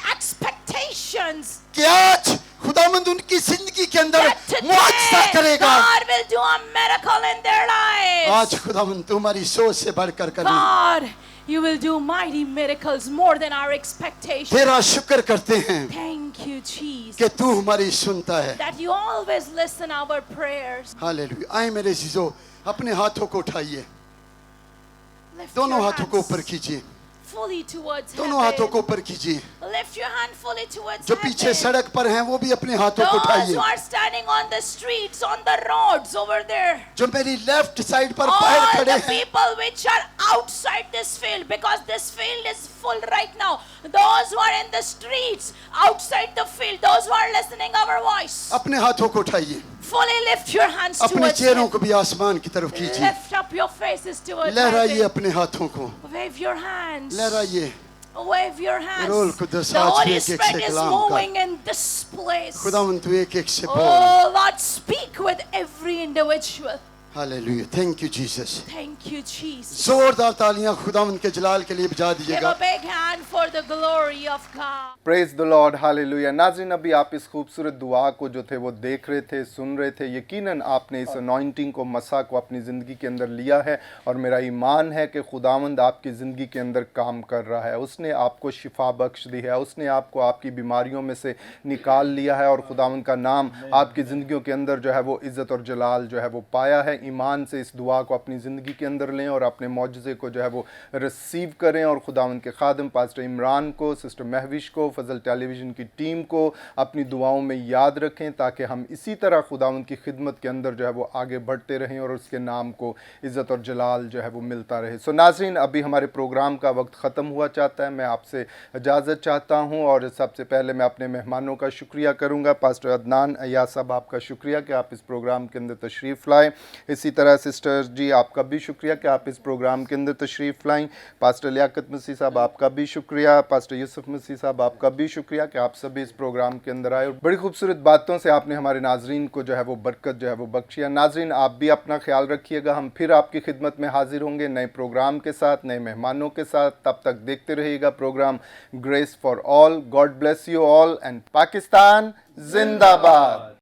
S7: expectations,
S6: कि आज खुदावंद उनकी जिंदगी के अंदर
S7: that
S6: मुआजिज़ा
S7: today
S6: करेगा.
S7: God will do a miracle in their lives.
S6: आज खुदावंद तुम्हारी सोच से बढ़कर करेगा.
S7: God, you will do mighty miracles more than our expectations.
S6: तेरा शुक्र करते हैं
S7: Thank you, Jesus,
S6: कि तू हमारी सुनता है.
S7: that you always listen our prayers.
S6: Hallelujah. आए मेरे जीजो, अपने हाथों को उठाइए,
S7: Lift
S6: दोनों
S7: your
S6: हाथों को
S7: hands
S6: ऊपर कीजिए,
S7: fully towards
S6: दोनों हाथों को
S7: heaven.
S6: ऊपर कीजिए.
S7: Lift your hand fully towards
S6: जो पीछे
S7: heaven.
S6: सड़क पर हैं वो भी अपने हाथों को
S7: Those
S6: उठाइए.
S7: who are standing on the streets, on the roads over there.
S6: जो मेरी लेफ्ट साइड पर बाहर
S7: All
S6: खड़े
S7: the
S6: हैं,
S7: people which are outside this field, because this field is full right now. Those who are in the streets, outside the field, those who are listening our voice,
S6: अपने हाथों को उठाइए,
S7: fully lift your hands
S6: अपने
S7: towards
S6: चेहरों
S7: heaven.
S6: को भी आसमान की तरफ कीजिए.
S7: Lift up your faces towards
S6: लहराइए
S7: heaven.
S6: अपने हाथों को,
S7: Wave your hands.
S6: लहराइए.
S7: Wave your hands.
S6: روح القدس
S7: The
S6: آج بھی
S7: Holy
S6: ایک ایک
S7: Spirit
S6: سے
S7: is
S6: کلام کر.
S7: moving in this place.
S6: خداوند تو ایک ایک سے بول.
S7: Oh Lord, speak with every individual.
S6: Hallelujah. Thank you Jesus.
S7: Thank you, Jesus.
S6: زوردار تالیاں خداوند کے جلال کے لیے بجا دیجیے
S7: Give
S6: God.
S7: a big hand for the glory of God.
S1: Praise the Lord, ہاللیلویا. ناظرین ابھی آپ اس خوبصورت دعا کو جو تھے وہ دیکھ رہے تھے, سن رہے تھے. یقیناً آپ نے اس انوائنٹنگ کو, مسا کو اپنی زندگی کے اندر لیا ہے, اور میرا ایمان ہے کہ خداوند آپ کی زندگی کے اندر کام کر رہا ہے. اس نے آپ کو شفا بخش دی ہے, اس نے آپ کو آپ کی بیماریوں میں سے نکال لیا ہے, اور خداوند کا نام آپ کی زندگیوں کے اندر جو ہے وہ عزت اور جلال جو ہے وہ پایا ہے. ایمان سے اس دعا کو اپنی زندگی کے اندر لیں اور اپنے معجزے کو جو ہے وہ ریسیو کریں, اور خداوند کے خادم پاسٹر عمران کو, سسٹر مہوش کو, فضل ٹیلی ویژن کی ٹیم کو اپنی دعاؤں میں یاد رکھیں, تاکہ ہم اسی طرح خداوند کی خدمت کے اندر جو ہے وہ آگے بڑھتے رہیں اور اس کے نام کو عزت اور جلال جو ہے وہ ملتا رہے. سو ناظرین, ابھی ہمارے پروگرام کا وقت ختم ہوا چاہتا ہے. میں آپ سے اجازت چاہتا ہوں, اور سب سے پہلے میں اپنے مہمانوں کا شکریہ کروں گا. پاسٹر عدنان ایاز صاحب, آپ کا شکریہ کہ آپ اس پروگرام کے اندر تشریف لائیں. اسی طرح سسٹر جی, آپ کا بھی شکریہ کہ آپ اس پروگرام کے اندر تشریف لائیں. پاسٹر لیاقت مسیح صاحب, آپ کا بھی شکریہ. پاسٹر یوسف مسیح صاحب, آپ کا بھی شکریہ کہ آپ سبھی اس پروگرام کے اندر آئے, اور بڑی خوبصورت باتوں سے آپ نے ہمارے ناظرین کو جو ہے وہ برکت جو ہے وہ بخشیا. ناظرین, آپ بھی اپنا خیال رکھیے گا. ہم پھر آپ کی خدمت میں حاضر ہوں گے نئے پروگرام کے ساتھ, نئے مہمانوں کے ساتھ. تب تک دیکھتے رہیے گا program grace for all. God bless you all, and Pakistan زندہ باد.